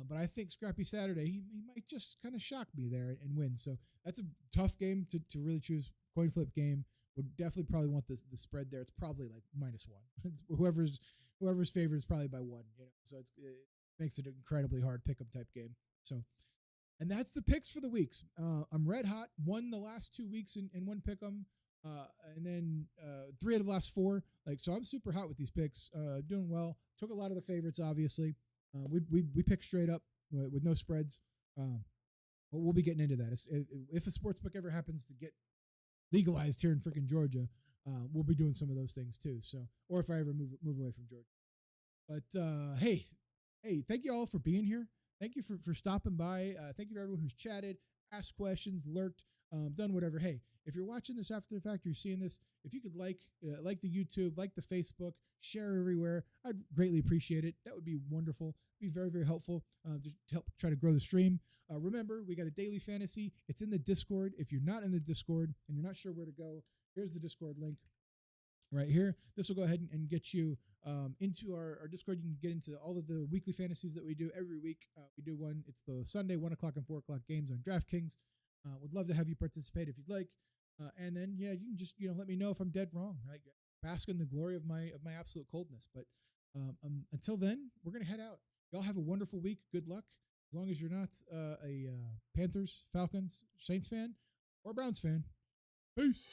But I think Scrappy Saturday, he might just kind of shock me there and win. So that's a tough game to really choose. Coin flip game. Would definitely probably want the spread there. It's probably like -1. It's whoever's favored is probably by 1. So it makes it an incredibly hard pick'em type game. So, and that's the picks for the weeks. I'm red hot. Won the last 2 weeks in one pick'em, and then 3 out of the last 4. So I'm super hot with these picks. Doing well. Took a lot of the favorites, obviously. We picked straight up with no spreads. But we'll be getting into that. If a sports book ever happens to get legalized here in freaking Georgia, we'll be doing some of those things too. So, or if I ever move away from Georgia. But hey, thank you all for being here. Thank you for stopping by. Thank you for everyone who's chatted, asked questions, lurked, done whatever. Hey, if you're watching this after the fact, you're seeing this, if you could like the YouTube, like the Facebook, share everywhere, I'd greatly appreciate it. That would be wonderful. Be very, very helpful to help try to grow the stream. Remember, we got a daily fantasy. It's in the Discord. If you're not in the Discord and you're not sure where to go, here's the Discord link right here. This will go ahead and get you into our Discord. You can get into all of the weekly fantasies that we do every week. We do one. It's the Sunday 1 o'clock and 4 o'clock games on DraftKings. Would love to have you participate if you'd like. And then, you can just, let me know if I'm dead wrong. Right? Bask in the glory of my absolute coldness. But until then, we're going to head out. Y'all have a wonderful week. Good luck. As long as you're not a Panthers, Falcons, Saints fan, or Browns fan. Peace.